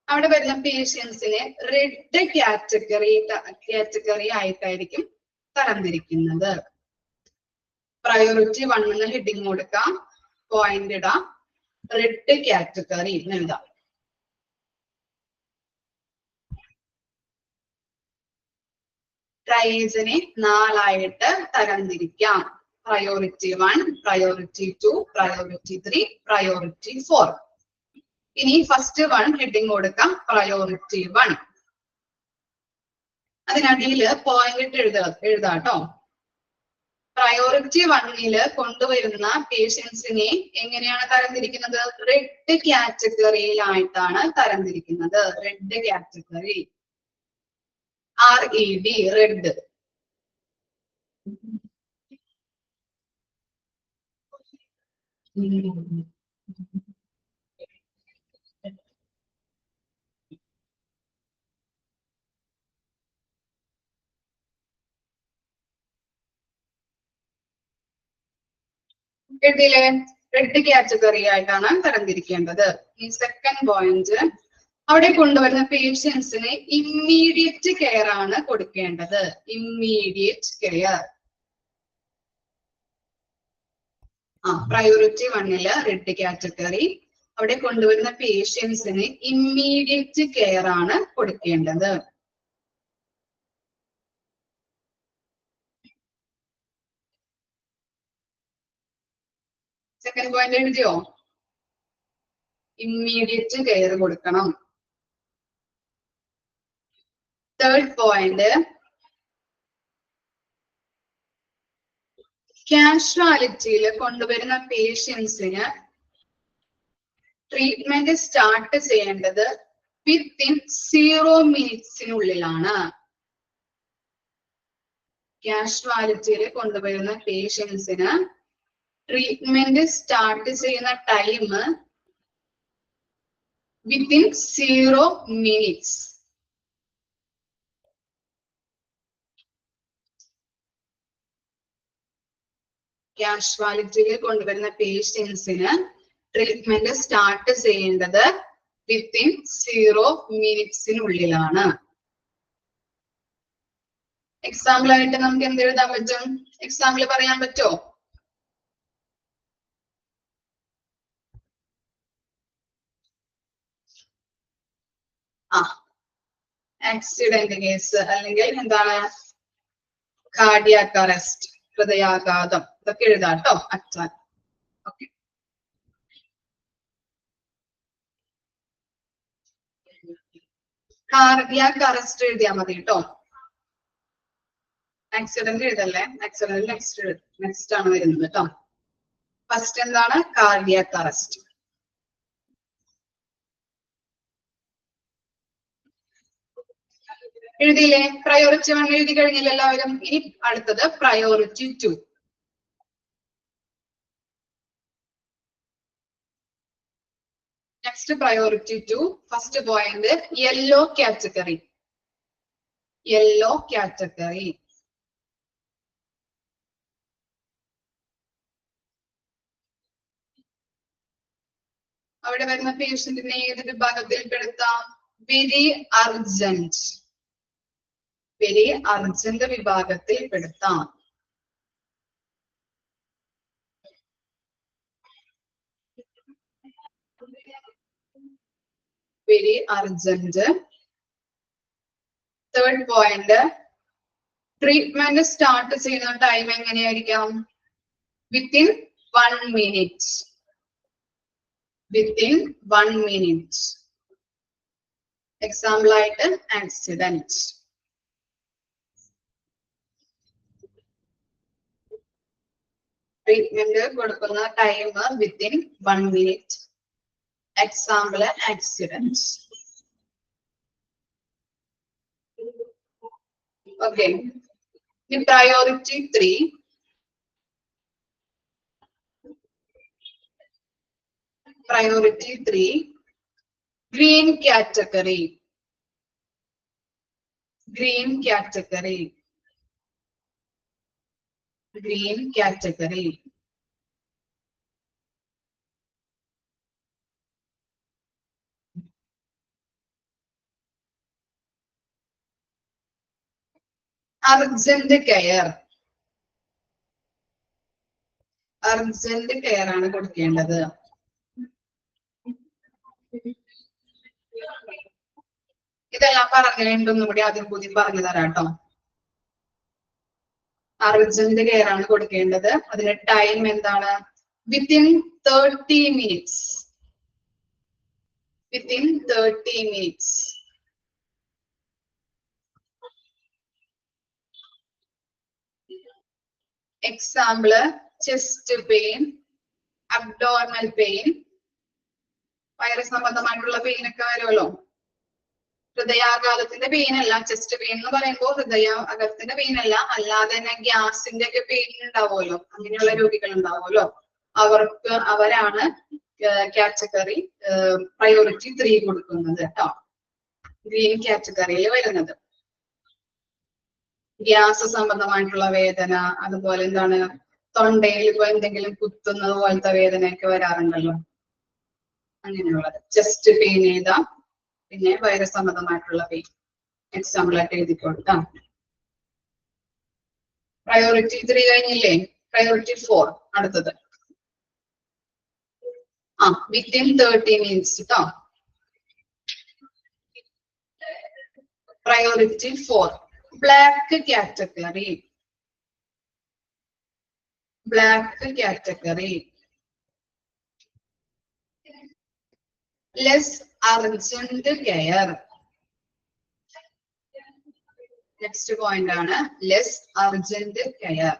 അവിടെ വരുന്ന പേഷ്യൻസിനെ റെഡ് കാറ്റഗറി ആയിട്ടായിരിക്കും തരംതിരിക്കുന്നത്. പ്രയോറിറ്റി 1 ഹെഡിങ് കൊടുക്കാം, പോയിന്റ് ഇടാം, റെഡ് കാറ്റഗറി എന്ന് എഴുതാം. ട്രയേജിനെ 4ആയിട്ട് തരംതിരിക്കാം. Priority 1, priority 2, priority 3, priority 4. ഇനി ഫസ്റ്റ് 1 ഹെഡിങ് കൊടുക്കാം, പ്രയോറിറ്റി 1. അതിനടിയില് പോയിന്റ് ഇട്ട് എഴുതാട്ടോ. പ്രയോറിറ്റി 1 കൊണ്ടുവരുന്ന പേഷ്യൻസിനെ എങ്ങനെയാണ് തരംതിരിക്കുന്നത്? റെഡ് കാറ്റഗറിയിലായിട്ടാണ് തരംതിരിക്കുന്നത്. Red category, RED, red. എഴുതിയില്ലേ? റെഡ് കാറ്റഗറി ആയിട്ടാണ് തരംതിരിക്കേണ്ടത്. ഈ സെക്കൻഡ് പോയിന്റ്, അവിടെ കൊണ്ടുവരുന്ന പേഷ്യൻസിന് ഇമ്മീഡിയറ്റ് കെയർ ആണ് കൊടുക്കേണ്ടത്. Immediate care. Priority 1 red category, അവിടെ കൊണ്ടുവരുന്ന പേഷ്യൻസിന് ഇമ്മീഡിയറ്റ് കെയർ ആണ് കൊടുക്കേണ്ടത്. സെക്കൻഡ് പോയിന്റ് എഴുതിയോ? ഇമ്മീഡിയറ്റ് കെയർ കൊടുക്കണം. തേർഡ് പോയിന്റ്, കാഷ്വാലിറ്റിയിൽ കൊണ്ടുവരുന്ന പേഷ്യൻസിന് ട്രീറ്റ്മെന്റ് സ്റ്റാർട്ട് ചെയ്യേണ്ടത് വിത്തിൻ 0 മിനിറ്റ്സിനുള്ളിലാണ്. കാഷ്വാലിറ്റിയിൽ കൊണ്ടുവരുന്ന പേഷ്യൻസിന് ട്രീറ്റ്മെന്റ് സ്റ്റാർട്ട് ചെയ്യുന്ന ടൈം within 0 minutes. കാഷ്വാലിറ്റിയിൽ കൊണ്ടുവരുന്ന പേഷ്യൻസിന് ട്രീറ്റ്മെന്റ് സ്റ്റാർട്ട് ചെയ്യേണ്ടത് വിത്തിൻ 0 മിനിറ്റ്സിനുള്ളിലാണ്. എക്സാമ്പിൾ ആയിട്ട് നമുക്ക് എന്ത് എഴുതാൻ പറ്റും? എക്സാമ്പിൾ പറയാൻ പറ്റുമോ? ആക്സിഡന്റ് കേസ് അല്ലെങ്കിൽ എന്താണ് കാർഡിയാക് അറസ്റ്റ്, ഹൃദയാഘാതം, ഇതൊക്കെ എഴുതാം കേട്ടോ. അറ്റാക്ക്. ഓക്കെ, കാർഡിയാക് അറസ്റ്റ് എഴുതിയാൽ മതി കേട്ടോ. ആക്സിഡന്റ് എഴുതല്ലേ, ആക്സിഡന്റ് നെക്സ്റ്റ് ആണ് വരുന്നത് കേട്ടോ. ഫസ്റ്റ് എന്താണ്? Cardiac arrest. എഴുതിയില്ലേ? പ്രയോറിറ്റി 1 എഴുതി കഴിഞ്ഞില്ല എല്ലാവരും. ഇനി അടുത്തത് priority 2. Next priority 2. First point yellow category. Yellow category. അവിടെ വരുന്ന പേഷ്യന്റിനെ ഏത് വിഭാഗത്തിൽ പെടുത്താം? Very urgent. വെരി അർജന്റ് വിഭാഗത്തിൽ പെടുത്താം. Very urgent. Third point, treatment start ചെയ്യുന്ന ടൈം എങ്ങനെയായിരിക്കാം? Within 1 minute. Within 1 minute. Example ആയിട്ട് ആക്സിഡന്റ്. ട്രീറ്റ്മെന്റ് കൊടുക്കുന്ന time within 1 minute. Example accident. Okay, priority 3. Priority 3, green category. Green category. Green category. Urgent care. Urgent care ആണ് കൊടുക്കേണ്ടത്. ഇതെല്ലാം പറഞ്ഞിട്ടുണ്ടെന്നും കൂടി ആദ്യം കൂടി പറഞ്ഞു തരാം കേട്ടോ. അർജന്റ് കെയർ ആണ് കൊടുക്കേണ്ടത്. അതിന്റെ ടൈം എന്താണ്? Within 30 minutes. Within 30 minutes. Example chest pain, abdominal pain, virus സംബന്ധമായിട്ടുള്ള പെയിൻ ഒക്കെ വരുമല്ലോ. ഹൃദയാഘാതത്തിന്റെ പെയിൻ അല്ല, ചെസ്റ്റ് പെയിൻ എന്ന് പറയുമ്പോൾ ഹൃദയാഘാതത്തിന്റെ പെയിൻ അല്ല, അല്ലാതെ തന്നെ ഗ്യാസിന്റെ ഒക്കെ പെയിൻ ഉണ്ടാവുമല്ലോ, അങ്ങനെയുള്ള രോഗികൾ ഉണ്ടാവുമല്ലോ. അവരാണ് കാറ്റഗറി പ്രയോറിറ്റി 3 കൊടുക്കുന്നത് കേട്ടോ. ഗ്രീൻ കാറ്റഗറിയിൽ വരുന്നത്. ഗ്യാസ് സംബന്ധമായിട്ടുള്ള വേദന, അതുപോലെ എന്താണ് തൊണ്ടയിൽ ഇപ്പൊ എന്തെങ്കിലും കുത്തുന്നത് പോലത്തെ വേദനയൊക്കെ വരാറുണ്ടല്ലോ, അങ്ങനെയുള്ളത്. ചെസ്റ്റ് പെയിൻ എഴുതാം, പിന്നെ വൈറസ് സംബന്ധമായിട്ടുള്ള പെയിൻ എക്സാമ്പിൾ ആയിട്ട് എഴുതിക്കൊടുക്കാം. പ്രയോറിറ്റി 3 കഴിഞ്ഞില്ലേ? പ്രയോറിറ്റി 4 അടുത്തത്. വിത്തിൻ 30 മിനിറ്റ്സ് കേട്ടോ. Priority 4, black category. Black category. Less urgent care. Next point ആണ് less urgent care.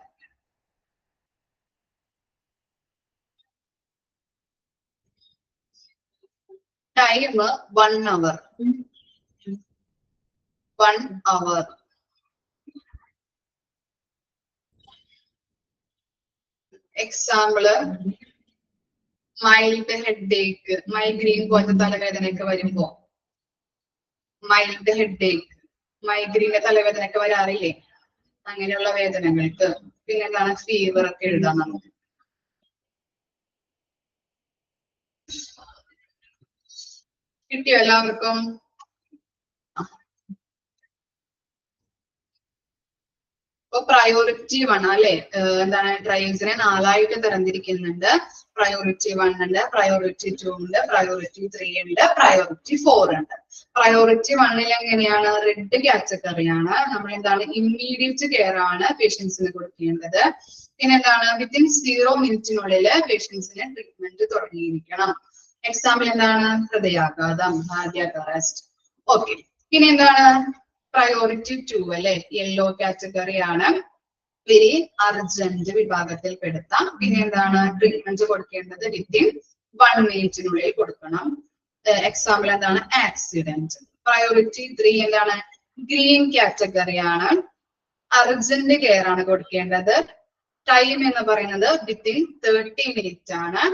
Time 1 hour. 1 hour. Example mild headache, migraine പോലത്തെ തലവേദനയൊക്കെ വരുമ്പോ മൈൽഡ് ഹെഡേക്ക്, മൈഗ്രെയിന്റെ തലവേദനയൊക്കെ വരാറില്ലേ, അങ്ങനെയുള്ള വേദനകൾക്ക്. പിന്നെന്താണ് ഫീവർ ഒക്കെ എഴുതാം നമുക്ക്. കിട്ടിയോ എല്ലാവർക്കും? ഇപ്പൊ പ്രയോറിറ്റി 1 അല്ലെ, എന്താണ് ട്രയൽസിനെ 4ആയിട്ട് തരംതിരിക്കുന്നുണ്ട്. പ്രയോറിറ്റി 1 ഉണ്ട്, പ്രയോറിറ്റി 2 ഉണ്ട്, പ്രയോറിറ്റി 3 ഉണ്ട്, പ്രയോറിറ്റി 4 ഉണ്ട്. പ്രയോറിറ്റി 1ൽ എങ്ങനെയാണ്, റെഡ് കാറ്റഗറിയാണ്. നമ്മൾ എന്താണ് ഇമ്മീഡിയറ്റ് കെയർ ആണ് പേഷ്യൻസിന് കൊടുക്കേണ്ടത്. പിന്നെ എന്താണ് വിത്തിൻ 0 മിനിറ്റിനുള്ളിൽ പേഷ്യൻസിന് ട്രീറ്റ്മെന്റ് തുടങ്ങിയിരിക്കണം. എക്സാമ്പിൾ എന്താണ് ഹൃദയാഘാതം, കാർഡിയാക് അറസ്റ്റ്. ഓക്കെ, പിന്നെ എന്താണ് പ്രയോറിറ്റി 2 അല്ലെ, യെല്ലോ കാറ്റഗറി ആണ്, വെരി അർജന്റ് വിഭാഗത്തിൽ പെടുത്താം. പിന്നെ എന്താണ് ട്രീറ്റ്മെന്റ് കൊടുക്കേണ്ടത് വിത്തിൻ 1 മിനിറ്റിനുള്ളിൽ കൊടുക്കണം. എക്സാമ്പിൾ എന്താണ് ആക്സിഡന്റ്. പ്രയോറിറ്റി 3 എന്താണ് ഗ്രീൻ കാറ്റഗറി ആണ്, അർജന്റ് കെയർ ആണ് കൊടുക്കേണ്ടത്. ടൈം എന്ന് പറയുന്നത് വിത്തിൻ 30 മിനിറ്റ് ആണ്.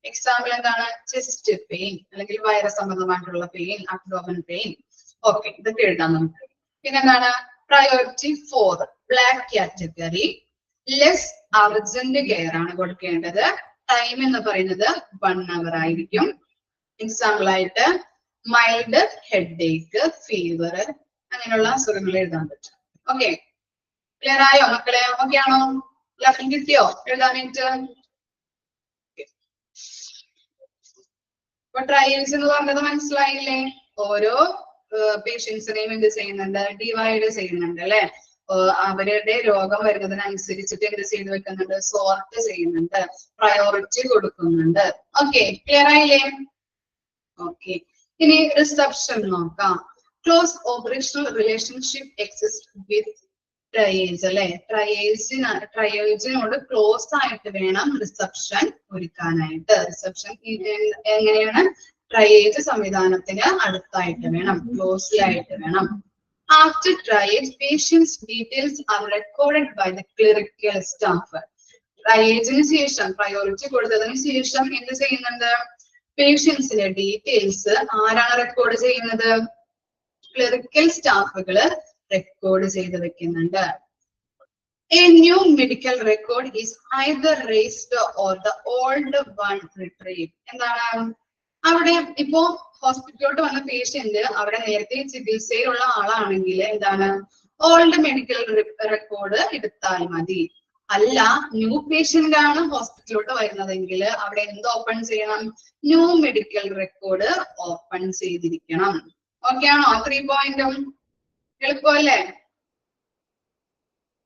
എക്സാമ്പിൾ എന്താണ് ചെസ്റ്റ് പെയിൻ അല്ലെങ്കിൽ വൈറസ് സംബന്ധമായിട്ടുള്ള പെയിൻ, അബ്ഡോമൻ പെയിൻ. ഓക്കെ, ഇതൊക്കെ എഴുതാം നമുക്ക്. പിന്നെന്താണ് priority 4 black category, less urgent care ആണ് കൊടുക്കേണ്ടത്. ടൈം എന്ന് പറയുന്നത് 1 അവർ ആയിരിക്കും. എക്സാമ്പിൾ ആയിട്ട് മൈൽഡ് ഹെഡേക്ക്, ഫീവർ, അങ്ങനെയുള്ള അസുഖങ്ങൾ എഴുതാൻ പറ്റും. ഓക്കെ, ക്ലിയർ ആയോ മക്കളെ? ഓക്കെ ആണോ? എല്ലാവർക്കും കിട്ടിയോ എഴുതാൻ വേണ്ടിട്ട്? ഇപ്പൊ ട്രയൽസ് എന്ന് പറഞ്ഞത് മനസ്സിലായില്ലേ? ഓരോ പേഷ്യൻസിനെയും എന്ത് ചെയ്യുന്നുണ്ട്, ഡിവൈഡ് ചെയ്യുന്നുണ്ട് അല്ലെ. അവരുടെ രോഗം വരുന്നതിനനുസരിച്ചിട്ട് എന്ത് ചെയ്ത് വെക്കുന്നുണ്ട്, സോർട്ട് ചെയ്യുന്നുണ്ട്, പ്രയോറിറ്റി കൊടുക്കുന്നുണ്ട്. ഓക്കെ, ക്ലിയർ ആയില്ലേ? ഓക്കെ, ഇനി റിസപ്ഷൻ നോക്കാം. Close operational relationship exist with triage അല്ലെ. ട്രയേജിനോട് ക്ലോസ് ആയിട്ട് വേണം റിസപ്ഷൻ ഒരുക്കാനായിട്ട്. റിസപ്ഷൻ എങ്ങനെയാണ്, ട്രയേജ് സംവിധാനത്തിന് അടുത്തായിട്ട് വേണം, ക്ലോസ്ലി ആയിട്ട് വേണം. After triage patients details are recorded by the clerical staff. ട്രയേജിന് ശേഷം, പ്രയോറിറ്റി കൊടുത്തതിന് ശേഷം എന്ത് ചെയ്യുന്നുണ്ട്, പേഷ്യൻസിന്റെ ഡീറ്റെയിൽസ് ആരാണ് റെക്കോർഡ് ചെയ്യുന്നത്, ക്ലിറിക്കൽ സ്റ്റാഫുകള് റെക്കോർഡ് ചെയ്ത് വെക്കുന്നുണ്ട്. A new medical record is either raised or the old one retrieved. എന്താണ് അവിടെ ഇപ്പോ ഹോസ്പിറ്റലിലോട്ട് വന്ന പേഷ്യന്റ് അവിടെ നേരത്തെ ചികിത്സയിലുള്ള ആളാണെങ്കിൽ എന്താണ് ഓൾഡ് മെഡിക്കൽ റെക്കോർഡ് എടുത്താൽ മതി. അല്ല, ന്യൂ പേഷ്യന്റ് ആണ് ഹോസ്പിറ്റലിലോട്ട് വരുന്നതെങ്കിൽ അവിടെ എന്ത് ഓപ്പൺ ചെയ്യണം, ന്യൂ മെഡിക്കൽ റെക്കോർഡ് ഓപ്പൺ ചെയ്തിരിക്കണം. ഓക്കെ ആണോ? 3 പോയിന്റും എളുപ്പമല്ലേ?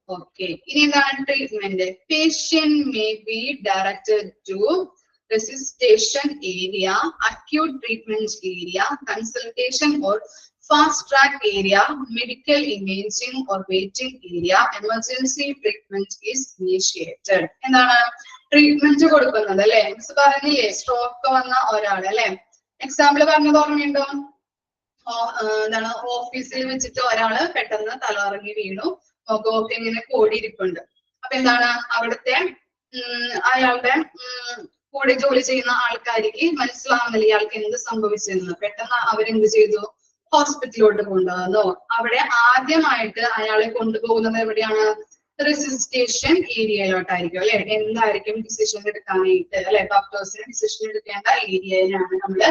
ഓക്കെ, ഇനി എന്താണ് treatment? Patient may be directed to resuscitation area, acute treatment area, consultation or fast track area, medical imaging or waiting area, emergency treatment is initiated. എന്താണ് treatment കൊടുക്കുന്നത് അല്ലെ? Miss പറഞ്ഞില്ലേ സ്ട്രോക്ക് വന്ന ഒരാൾ അല്ലെ. എക്സാമ്പിൾ പറഞ്ഞത് ഓർമ്മയുണ്ടോ? എന്താണ് ഓഫീസിൽ വെച്ചിട്ട് ഒരാള് പെട്ടെന്ന് തലകറങ്ങി വീണു, മുഖമൊക്കെ ഇങ്ങനെ കോടിയിരിപ്പുണ്ട്. അപ്പൊ എന്താണ് അവിടുത്തെ അയാളുടെ കൂടെ ജോലി ചെയ്യുന്ന ആൾക്കാർക്ക് മനസ്സിലാവുന്നില്ല ഇയാൾക്ക് എന്ത് സംഭവിച്ചെന്ന്. പെട്ടെന്ന് അവരെന്ത് ചെയ്തു, ഹോസ്പിറ്റലിലോട്ട് കൊണ്ടുവന്നു. അവിടെ ആദ്യമായിട്ട് അയാളെ കൊണ്ടുപോകുന്നത് എവിടെയാണ്, റെസിസ്റ്റേഷൻ ഏരിയയിലോട്ടായിരിക്കും അല്ലെ. എന്തായിരിക്കും ഡിസിഷൻ എടുക്കാനായിട്ട് അല്ലെ, ഡോക്ടേഴ്സിന് ഡിസിഷൻ എടുക്കേണ്ട ഏരിയയിലാണ് നമ്മള്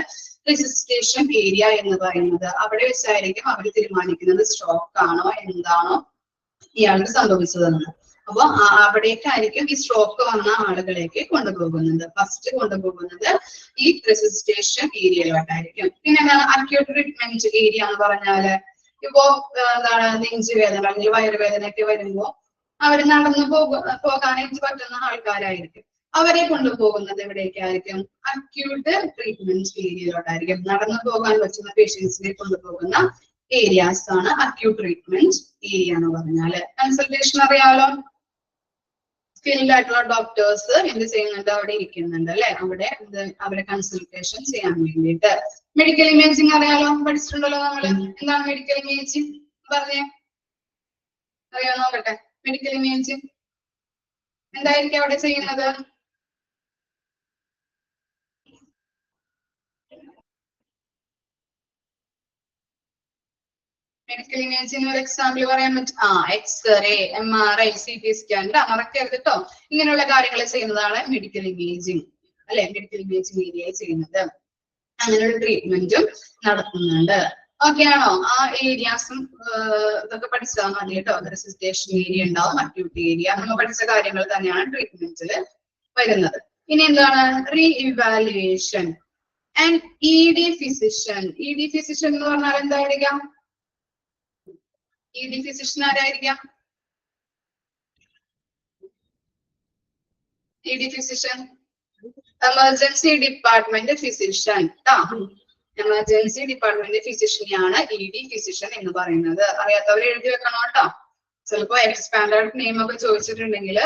റെസിസ്റ്റേഷൻ ഏരിയ എന്ന് പറയുന്നത്. അവിടെ വെച്ചായിരിക്കും അവർ തീരുമാനിക്കുന്നത് സ്ട്രോക്ക് ആണോ എന്താണോ ഇയാൾക്ക് സംഭവിച്ചതെന്ന്. അപ്പൊ അവിടേക്കായിരിക്കും ഈ സ്ട്രോക്ക് വന്ന ആളുകളേക്ക് കൊണ്ടുപോകുന്നത്. ഫസ്റ്റ് കൊണ്ടുപോകുന്നത് ഈ റെസിസ്റ്റേഷൻ ഏരിയയിലോട്ടായിരിക്കും. പിന്നെ എന്താണ് അക്യൂട്ട് ട്രീറ്റ്മെന്റ് ഏരിയ എന്ന് പറഞ്ഞാല് ഇപ്പോ എന്താണ് നെഞ്ചുവേദന അല്ലെങ്കിൽ വയറുവേദനയൊക്കെ വരുമ്പോ അവര് നടന്നു പോകാനായിട്ട് പറ്റുന്ന ആൾക്കാരായിരിക്കും. അവരെ കൊണ്ടുപോകുന്നത് എവിടേക്കായിരിക്കും, അക്യൂട്ട് ട്രീറ്റ്മെന്റ് ഏരിയയിലോട്ടായിരിക്കും. നടന്നു പോകാൻ പറ്റുന്ന പേഷ്യൻസിനെ കൊണ്ടുപോകുന്ന ഏരിയാസ് ആണ് അക്യൂട്ട് ട്രീറ്റ്മെന്റ് ഏരിയ എന്ന് പറഞ്ഞാല്. കൺസൾട്ടേഷൻ അറിയാലോ, സ്കിൽഡ് ആയിട്ടുള്ള ഡോക്ടേഴ്സ് എന്ത് ചെയ്യുന്നുണ്ട്, അവിടെ ഇരിക്കുന്നുണ്ട് അല്ലെ. അവിടെ അവരെ കൺസൾട്ടേഷൻ ചെയ്യാൻ വേണ്ടിയിട്ട്. മെഡിക്കൽ ഇമേജിങ് അറിയാലോ, പഠിച്ചിട്ടുണ്ടല്ലോ നമ്മള്. എന്താണ് മെഡിക്കൽ ഇമേജിങ് പറഞ്ഞേ, അറിയാൻ നോക്കട്ടെ. മെഡിക്കൽ ഇമേജിങ് എന്തായിരിക്കും അവിടെ ചെയ്യുന്നത്? മെഡിക്കൽ ഇമേജിന് ഒരു എക്സാമ്പിൾ പറയാൻ പറ്റും. എക്സ്റേ, MRI, CT സ്കാൻ മറക്കരുത് കേട്ടോ. ഇങ്ങനെയുള്ള കാര്യങ്ങൾ ചെയ്യുന്നതാണ് മെഡിക്കൽ ഇമേജിങ് അല്ലെ, മെഡിക്കൽ ഇമേജിങ് ഏരിയ ചെയ്യുന്നത്. അങ്ങനെയുള്ള ട്രീറ്റ്മെന്റും നടത്തുന്നുണ്ട്. ഓക്കെ ആണോ? ആ ഏരിയാസും ഇതൊക്കെ പഠിച്ചാൽ മതി കേട്ടോ. റെസിസ്റ്റേഷൻ ഏരിയ ഉണ്ടാവും, അക്യൂട്ട് ഏരിയ, നമ്മൾ പഠിച്ച കാര്യങ്ങൾ തന്നെയാണ് ട്രീറ്റ്മെന്റിൽ വരുന്നത്. ഇനി എന്താണ് reevaluation and ED physician. ED physician എന്ന് പറഞ്ഞാൽ എന്തായിരിക്കാം? ED ഫിസിഷ്യൻ ആരായിരിക്കാം? ED physician emergency department physician. Emergency department ഫിസിഷ്യനെയാണ് ED ഫിസിഷ്യൻ എന്ന് പറയുന്നത്. അറിയാത്തവർ എഴുതി വെക്കണം കേട്ടോ. ചിലപ്പോ എക്സ്പാൻഡഡ് നെയിം ഒക്കെ ചോദിച്ചിട്ടുണ്ടെങ്കിൽ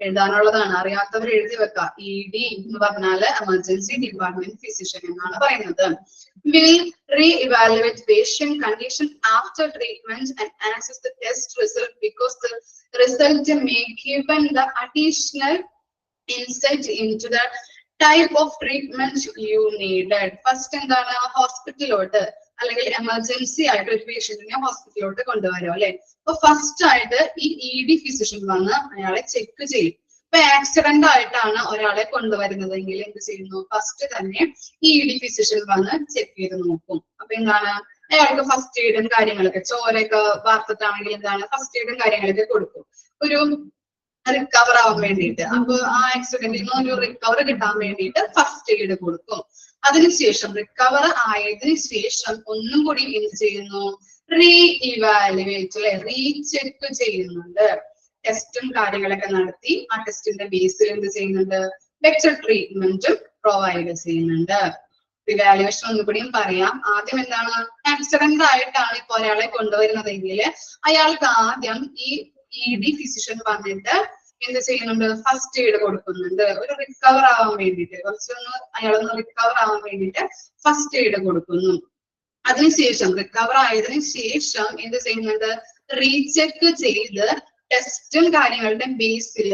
എഴുതാനുള്ളതാണ്. അറിയാത്തവർ എഴുതി വെക്കാം. ED എന്ന് പറഞ്ഞാൽ എമർജൻസി ഡിപ്പാർട്ട്മെന്റ് ഫിസിഷ്യൻ എന്നാണ് പറയുന്നത്. Will re-evaluate patient condition after treatment and assess the test result because the result may given the additional insight into the type of treatment you needed. First എന്താണ്? ഹോസ്പിറ്റലിലോട്ട് അല്ലെങ്കിൽ emergency ആയിട്ട് ഒരു പേഷ്യന്റിനെ ഹോസ്പിറ്റലിലോട്ട് കൊണ്ടുവരും അല്ലെ. അപ്പൊ first ആയിട്ട് ഈ ED ഫിസിഷ്യൻ വന്ന് അയാളെ ചെക്ക് ചെയ്യും. ഇപ്പൊ ആക്സിഡന്റ് ആയിട്ടാണ് ഒരാളെ കൊണ്ടുവരുന്നതെങ്കിൽ എന്ത് ചെയ്യുന്നു? ഫസ്റ്റ് തന്നെ ED ഫിസിഷ്യൻ വന്ന് ചെക്ക് ചെയ്ത് നോക്കും. അപ്പൊ എന്താണ്? അയാൾക്ക് ഫസ്റ്റ് എയ്ഡും കാര്യങ്ങളൊക്കെ, ചോരയൊക്കെ വാർത്തിട്ടാണെങ്കിൽ എന്താണ് ഫസ്റ്റ് എയ്ഡും കാര്യങ്ങളൊക്കെ കൊടുക്കും ഒരു റിക്കവർ ആവാൻ വേണ്ടിയിട്ട്. അപ്പൊ ആ ആക്സിഡന്റിൽ നിന്ന് ഒരു റിക്കവർ കിട്ടാൻ വേണ്ടിയിട്ട് ഫസ്റ്റ് എയ്ഡ് കൊടുക്കും. അതിനുശേഷം റിക്കവർ ആയതിനു ശേഷം ഒന്നും കൂടി എന്ത് ചെയ്യുന്നു? റീ ഇവാലുവേറ്റ് അല്ലെ, റീചെക്ക് ചെയ്യുന്നുണ്ട്. ടെസ്റ്റും കാര്യങ്ങളൊക്കെ നടത്തി ആ ടെസ്റ്റിന്റെ ബേസിൽ എന്ത് ചെയ്യുന്നുണ്ട്? ബെറ്റർ ട്രീറ്റ്മെന്റും പ്രൊവൈഡ് ചെയ്യുന്നുണ്ട്. ഇവാലുവേഷൻ ഒന്നുകൂടിയും പറയാം. ആദ്യം എന്താണ്? ആക്സിഡന്റ് ആയിട്ടാണ് ഇപ്പൊ ഒരാളെ കൊണ്ടുവരുന്നതെങ്കിൽ അയാൾക്ക് ആദ്യം ഈ ED ഫിസിഷ്യൻ വന്നിട്ട് എന്ത് ചെയ്യുന്നുണ്ട്? ഫസ്റ്റ് എയ്ഡ് കൊടുക്കുന്നുണ്ട്. ഒരു റിക്കവർ ആവാൻ വേണ്ടിയിട്ട്, അയാളൊന്ന് റിക്കവർ ആവാൻ വേണ്ടിയിട്ട് ഫസ്റ്റ് എയ്ഡ് കൊടുക്കുന്നു. അതിനുശേഷം റിക്കവർ ആയതിനു ശേഷം എന്ത് ചെയ്യുന്നുണ്ട്? റീചെക്ക് ചെയ്ത് ടെസ്റ്റും കാര്യങ്ങളുടെ ബേസിൽ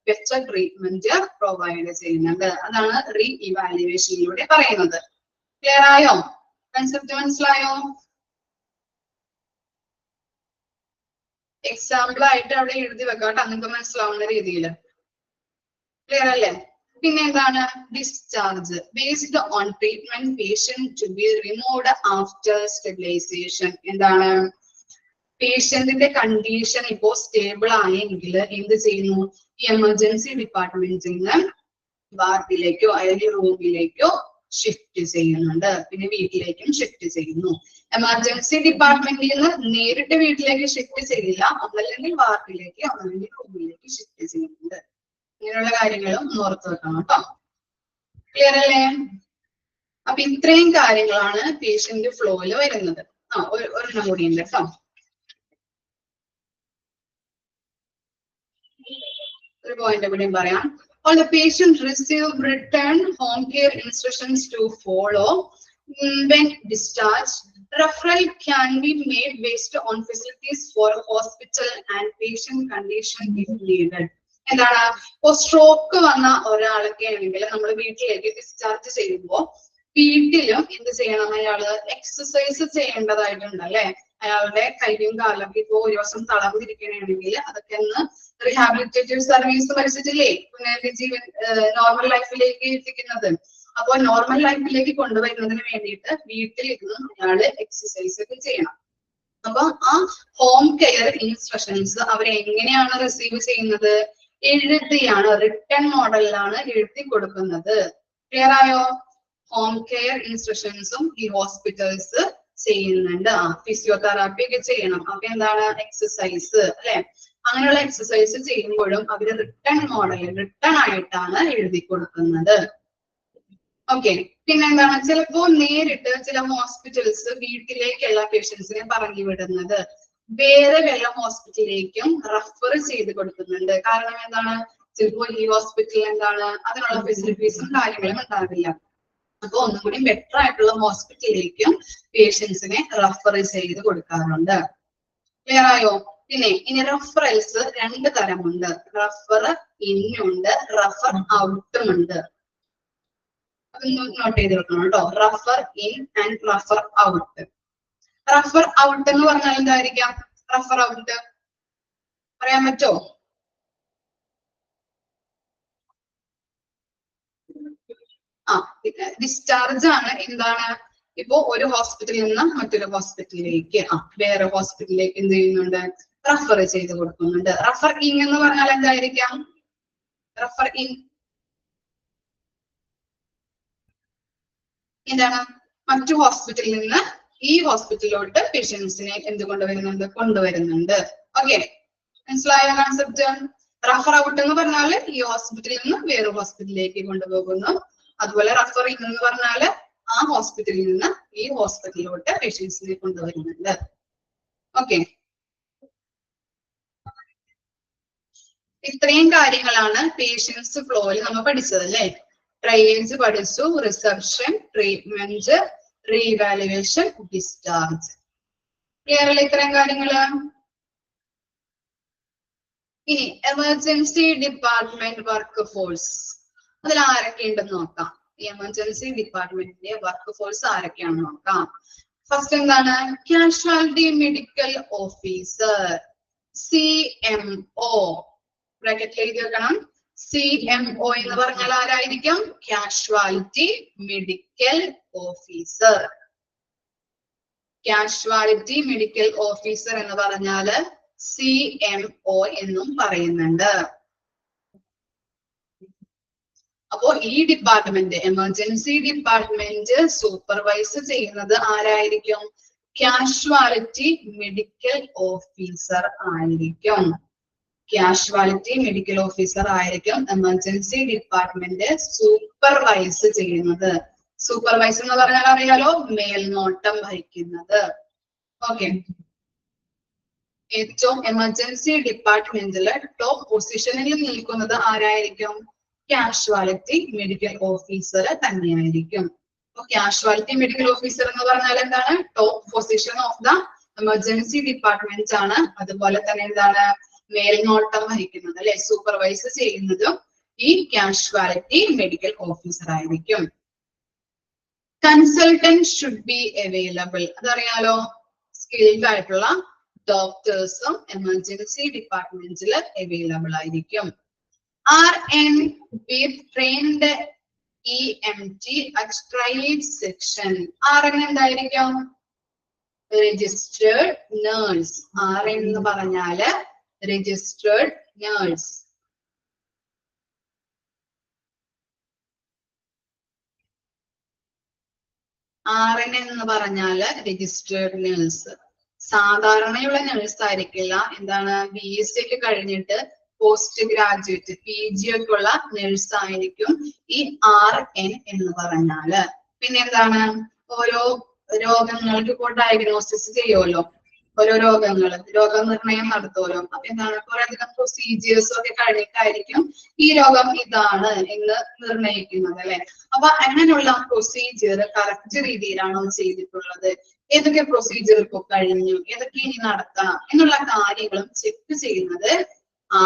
ബെറ്റർ ട്രീറ്റ്മെന്റ് പ്രൊവൈഡ് ചെയ്യുന്നുണ്ട്. അതാണ് റീ ഇവാലുവേഷനിലൂടെ പറയുന്നത്. ക്ലിയർ ആയോ? കൺസെപ്റ്റ് മനസ്സിലായോ? എക്സാമ്പിൾ ആയിട്ട് അവിടെ എഴുതി വെക്കാം കേട്ടോ, നിങ്ങൾക്ക് മനസ്സിലാവുന്ന രീതിയിൽ. ക്ലിയർ അല്ലേ? പിന്നെ എന്താണ്? Discharge based on treatment patient to be removed after stabilisation. എന്താണ്? പേഷ്യന്റിന്റെ കണ്ടീഷൻ ഇപ്പോ സ്റ്റേബിൾ ആയെങ്കിൽ എന്ത് ചെയ്യുന്നു? ഈ എമർജൻസി ഡിപ്പാർട്ട്മെന്റിൽ നിന്ന് വാർഡിലേക്കോ അല്ലെങ്കിൽ റൂമിലേക്കോ ഷിഫ്റ്റ് ചെയ്യുന്നുണ്ട്. പിന്നെ വീട്ടിലേക്കും ഷിഫ്റ്റ് ചെയ്യുന്നു. എമർജൻസി ഡിപ്പാർട്ട്മെന്റിൽ നിന്ന് നേരിട്ട് വീട്ടിലേക്ക് ഷിഫ്റ്റ് ചെയ്യില്ല, ഒന്നല്ലെങ്കിൽ വാർഡിലേക്ക് ഒന്നല്ലെങ്കിൽ റൂമിലേക്ക് ഷിഫ്റ്റ് ചെയ്യുന്നുണ്ട്. ഇങ്ങനെയുള്ള കാര്യങ്ങളും ഓർത്ത് വെക്കണം കേട്ടോ. ക്ലിയർ അല്ലേ? അപ്പൊ ഇത്രയും കാര്യങ്ങളാണ് പേഷ്യന്റ് ഫ്ലോയിൽ വരുന്നത്. ഒരെണ്ണം കൂടി ഉണ്ട് കേട്ടോ. ഒരു പോയിന്റ് കൂടിയും പറയാം. All the patient receive written home care instructions to follow when discharged. Referral can be made based on facilities for hospital and patient condition if needed. എന്താണ്? ഇപ്പൊ സ്ട്രോക്ക് വന്ന ഒരാളൊക്കെ ആണെങ്കിൽ നമ്മൾ വീട്ടിലേക്ക് ഡിസ്ചാർജ് ചെയ്യുമ്പോൾ വീട്ടിലും എന്ത് ചെയ്യണം? അയാള് എക്സസൈസ് ചെയ്യേണ്ടതായിട്ടുണ്ട് അല്ലെ. അയാളുടെ കൈയും കാലൊക്കെ ഇപ്പൊ ഒരു ദിവസം തളർന്നിരിക്കണമെങ്കിൽ അതൊക്കെ ഒന്ന് റീഹാബിലിറ്റേറ്റീവ് സർവീസ് പഠിച്ചിട്ടില്ലേ പുനരുജ്ജീവൻ നോർമൽ ലൈഫിലേക്ക് എത്തിക്കുന്നത്. അപ്പൊ നോർമൽ ലൈഫിലേക്ക് കൊണ്ടുവരുന്നതിന് വേണ്ടിയിട്ട് വീട്ടിലിരുന്ന് അയാള് എക്സസൈസ് ഒക്കെ ചെയ്യണം. അപ്പൊ ആ ഹോം കെയർ ഇൻസ്ട്രക്ഷൻസ് അവരെങ്ങനെയാണ് റിസീവ് ചെയ്യുന്നത്? എഴുതിയാണ്, റിട്ടൺ മോഡലിലാണ് എഴുതി കൊടുക്കുന്നത്. ക്ലിയർ ആയോ? ഹോം കെയർ ഇൻസ്ട്രക്ഷൻസും ഈ ഹോസ്പിറ്റൽസ് ചെയ്യുന്നുണ്ട്. ഫിസിയോതെറാപ്പി ഒക്കെ ചെയ്യണം. അപ്പൊ എന്താണ്? എക്സസൈസ് അല്ലെ. അങ്ങനെയുള്ള എക്സസൈസ് ചെയ്യുമ്പോഴും അവര് റിട്ടൺ മോഡലിൽ റിട്ടൺ ആയിട്ടാണ് എഴുതി കൊടുക്കുന്നത്. ഓക്കെ. പിന്നെ എന്താണ്? ചിലപ്പോ നേരിട്ട് ചില ഹോസ്പിറ്റൽസ് വീട്ടിലേക്ക് എല്ലാ പേഷ്യൻസിനെ പറഞ്ഞു വിടുന്നത് വേറെ വല്ല ഹോസ്പിറ്റലിലേക്കും റെഫർ ചെയ്ത് കൊടുക്കുന്നുണ്ട്. കാരണം എന്താണ്? ചിലപ്പോൾ ഈ ഹോസ്പിറ്റലിൽ എന്താണ് അതിനുള്ള ഫെസിലിറ്റീസും കാര്യങ്ങളും ഉണ്ടാവില്ല. അപ്പൊ ഒന്നും കൂടി ബെറ്റർ ആയിട്ടുള്ള ഹോസ്പിറ്റലിലേക്കും പേഷ്യൻസിനെ റെഫർ ചെയ്ത് കൊടുക്കാറുണ്ട്. ക്ലിയർ ആയോ? പിന്നെ ഇനി റെഫറൽസ് രണ്ട് തരമുണ്ട്. റെഫർ ഇന്നുണ്ട്, റെഫർ ഔട്ടും ഉണ്ട്. അതൊന്ന് നോട്ട് ചെയ്ത് വെക്കണം കേട്ടോ. Refer in and refer out. Refer out എന്ന് പറഞ്ഞാൽ എന്തായിരിക്കാം? റഫർ ഔട്ട് പറയാൻ പറ്റുമോ? ഡിസ്ചാർജ് ആണ്. എന്താണ്? ഇപ്പോ ഒരു ഹോസ്പിറ്റലിൽ നിന്ന് മറ്റൊരു ഹോസ്പിറ്റലിലേക്ക് വേറെ ഹോസ്പിറ്റലിലേക്ക് എന്ത് ചെയ്യുന്നുണ്ട്? റഫർ ചെയ്ത് കൊടുക്കുന്നുണ്ട്. റഫർ ഇൻ എന്ന് പറഞ്ഞാൽ എന്തായിരിക്കാം? റഫർ ഇൻ എന്താണ്? മറ്റു ഹോസ്പിറ്റലിൽ നിന്ന് ഈ ഹോസ്പിറ്റലിലോട്ട് പേഷ്യൻസിനെ എന്ത് കൊണ്ടുവരുന്നുണ്ട്. ഓക്കെ, മനസ്സിലായ കൺസെപ്റ്റ്? റഫർ ഔട്ട് എന്ന് പറഞ്ഞാല് ഈ ഹോസ്പിറ്റലിൽ നിന്ന് വേറെ ഹോസ്പിറ്റലിലേക്ക് കൊണ്ടുപോകുന്നു. അതുപോലെ റഫറിംഗ് എന്ന് പറഞ്ഞാല് ആ ഹോസ്പിറ്റലിൽ നിന്ന് ഈ ഹോസ്പിറ്റലിലോട്ട് പേഷ്യൻസിനെ കൊണ്ടുവരുന്നുണ്ട്. ഓക്കെ, ഇത്രയും കാര്യങ്ങളാണ് പേഷ്യൻസ് ഫ്ലോയിൽ നമ്മൾ പഠിച്ചത് അല്ലേ? ട്രയേജ് പഠിച്ചു, reception, treatment, revaluation, discharge. Clear അല്ലേ ഇത്രയും കാര്യങ്ങള്? ഇനി എമർജൻസി ഡിപ്പാർട്ട്മെന്റ് വർക്ക് ഫോഴ്സ്, അതിൽ ആരൊക്കെ ഉണ്ടെന്ന് നോക്കാം. എമർജൻസി ഡിപ്പാർട്ട്മെന്റിന്റെ വർക്ക് ഫോഴ്സ് ആരൊക്കെയാണെന്ന് നോക്കാം. ഫസ്റ്റ് എന്താണ്? Casualty medical officer, CMO. ബ്രാക്കറ്റിൽ എഴുതി വെക്കണം. CMO എന്ന് പറഞ്ഞാൽ ആരായിരിക്കും? Casualty medical officer. Casualty medical officer എന്ന് പറഞ്ഞാല് CMO എന്നും പറയുന്നുണ്ട്. അപ്പോ ഈ ഡിപ്പാർട്ട്മെന്റ്, എമർജൻസി ഡിപ്പാർട്ട്മെന്റ് സൂപ്പർവൈസ് ചെയ്യുന്നത് ആരായിരിക്കും? കാഷ്വാലിറ്റി മെഡിക്കൽ ഓഫീസർ ആയിരിക്കും. കാഷ്വാലിറ്റി മെഡിക്കൽ ഓഫീസർ ആയിരിക്കും എമർജൻസി ഡിപ്പാർട്ട്മെന്റ് സൂപ്പർവൈസ് ചെയ്യുന്നത്. സൂപ്പർവൈസ് എന്ന് പറഞ്ഞാൽ അറിയാലോ, മേൽനോട്ടം വഹിക്കുന്നത്. ഓക്കെ, ഏറ്റവും എമർജൻസി ഡിപ്പാർട്ട്മെന്റില് ടോപ്പ് പൊസിഷനിൽ നിൽക്കുന്നത് ആരായിരിക്കും? കാഷ്വാലിറ്റി മെഡിക്കൽ ഓഫീസർ തന്നെയായിരിക്കും. അപ്പൊ കാഷ്വാലിറ്റി മെഡിക്കൽ ഓഫീസർ എന്ന് പറഞ്ഞാൽ എന്താണ്? Top position of the emergency department ആണ്. അതുപോലെ തന്നെ എന്താണ്? മേൽനോട്ടം വഹിക്കുന്നത് അല്ലെ, സൂപ്പർവൈസ് ചെയ്യുന്നതും ഈ കാഷ്വാലിറ്റി മെഡിക്കൽ ഓഫീസർ ആയിരിക്കും. കൺസൾട്ടന്റ് ഷുഡ് ബി അവൈലബിൾ, അതറിയാലോ. സ്കിൽഡ് ആയിട്ടുള്ള ഡോക്ടേഴ്സും എമർജൻസി ഡിപ്പാർട്ട്മെന്റിൽ അവൈലബിൾ ആയിരിക്കും. RN with trained EMT at triage section. RN എന്തായിരിക്കും? Registered nurse. RN എന്ന് പറഞ്ഞാല് രജിസ്റ്റേർഡ് നേഴ്സ്. RN എന്ന് പറഞ്ഞാല് രജിസ്റ്റേർഡ് നേഴ്സ്. സാധാരണയുള്ള നേഴ്സ് ആയിരിക്കില്ല. എന്താണ്? BSc ഒക്കെ കഴിഞ്ഞിട്ട് പോസ്റ്റ് ഗ്രാജുവേറ്റ് PG ഒക്കെ ഉള്ള നേഴ്സ് ആയിരിക്കും ഈ RN എന്ന് പറഞ്ഞാല്. പിന്നെ എന്താണ്? ഓരോ രോഗങ്ങൾക്ക് ഇപ്പോൾ ഡയഗ്നോസിസ് ചെയ്യുമല്ലോ, ഓരോ രോഗനിർണയം നടത്തുമല്ലോ. അപ്പൊ എന്താണ്? കുറെ അധികം പ്രൊസീജിയേഴ്സ് ഒക്കെ കഴിഞ്ഞിട്ടായിരിക്കും ഈ രോഗം ഇതാണ് എന്ന് നിർണയിക്കുന്നത് അല്ലെ. അപ്പൊ അങ്ങനെയുള്ള പ്രൊസീജിയർ കറക്റ്റ് രീതിയിലാണോ ചെയ്തിട്ടുള്ളത്, ഏതൊക്കെ പ്രൊസീജിയർ ഇപ്പോൾ കഴിഞ്ഞു, ഏതൊക്കെ ഇനി നടത്തണം എന്നുള്ള കാര്യങ്ങളും ചെക്ക് ചെയ്യുന്നത്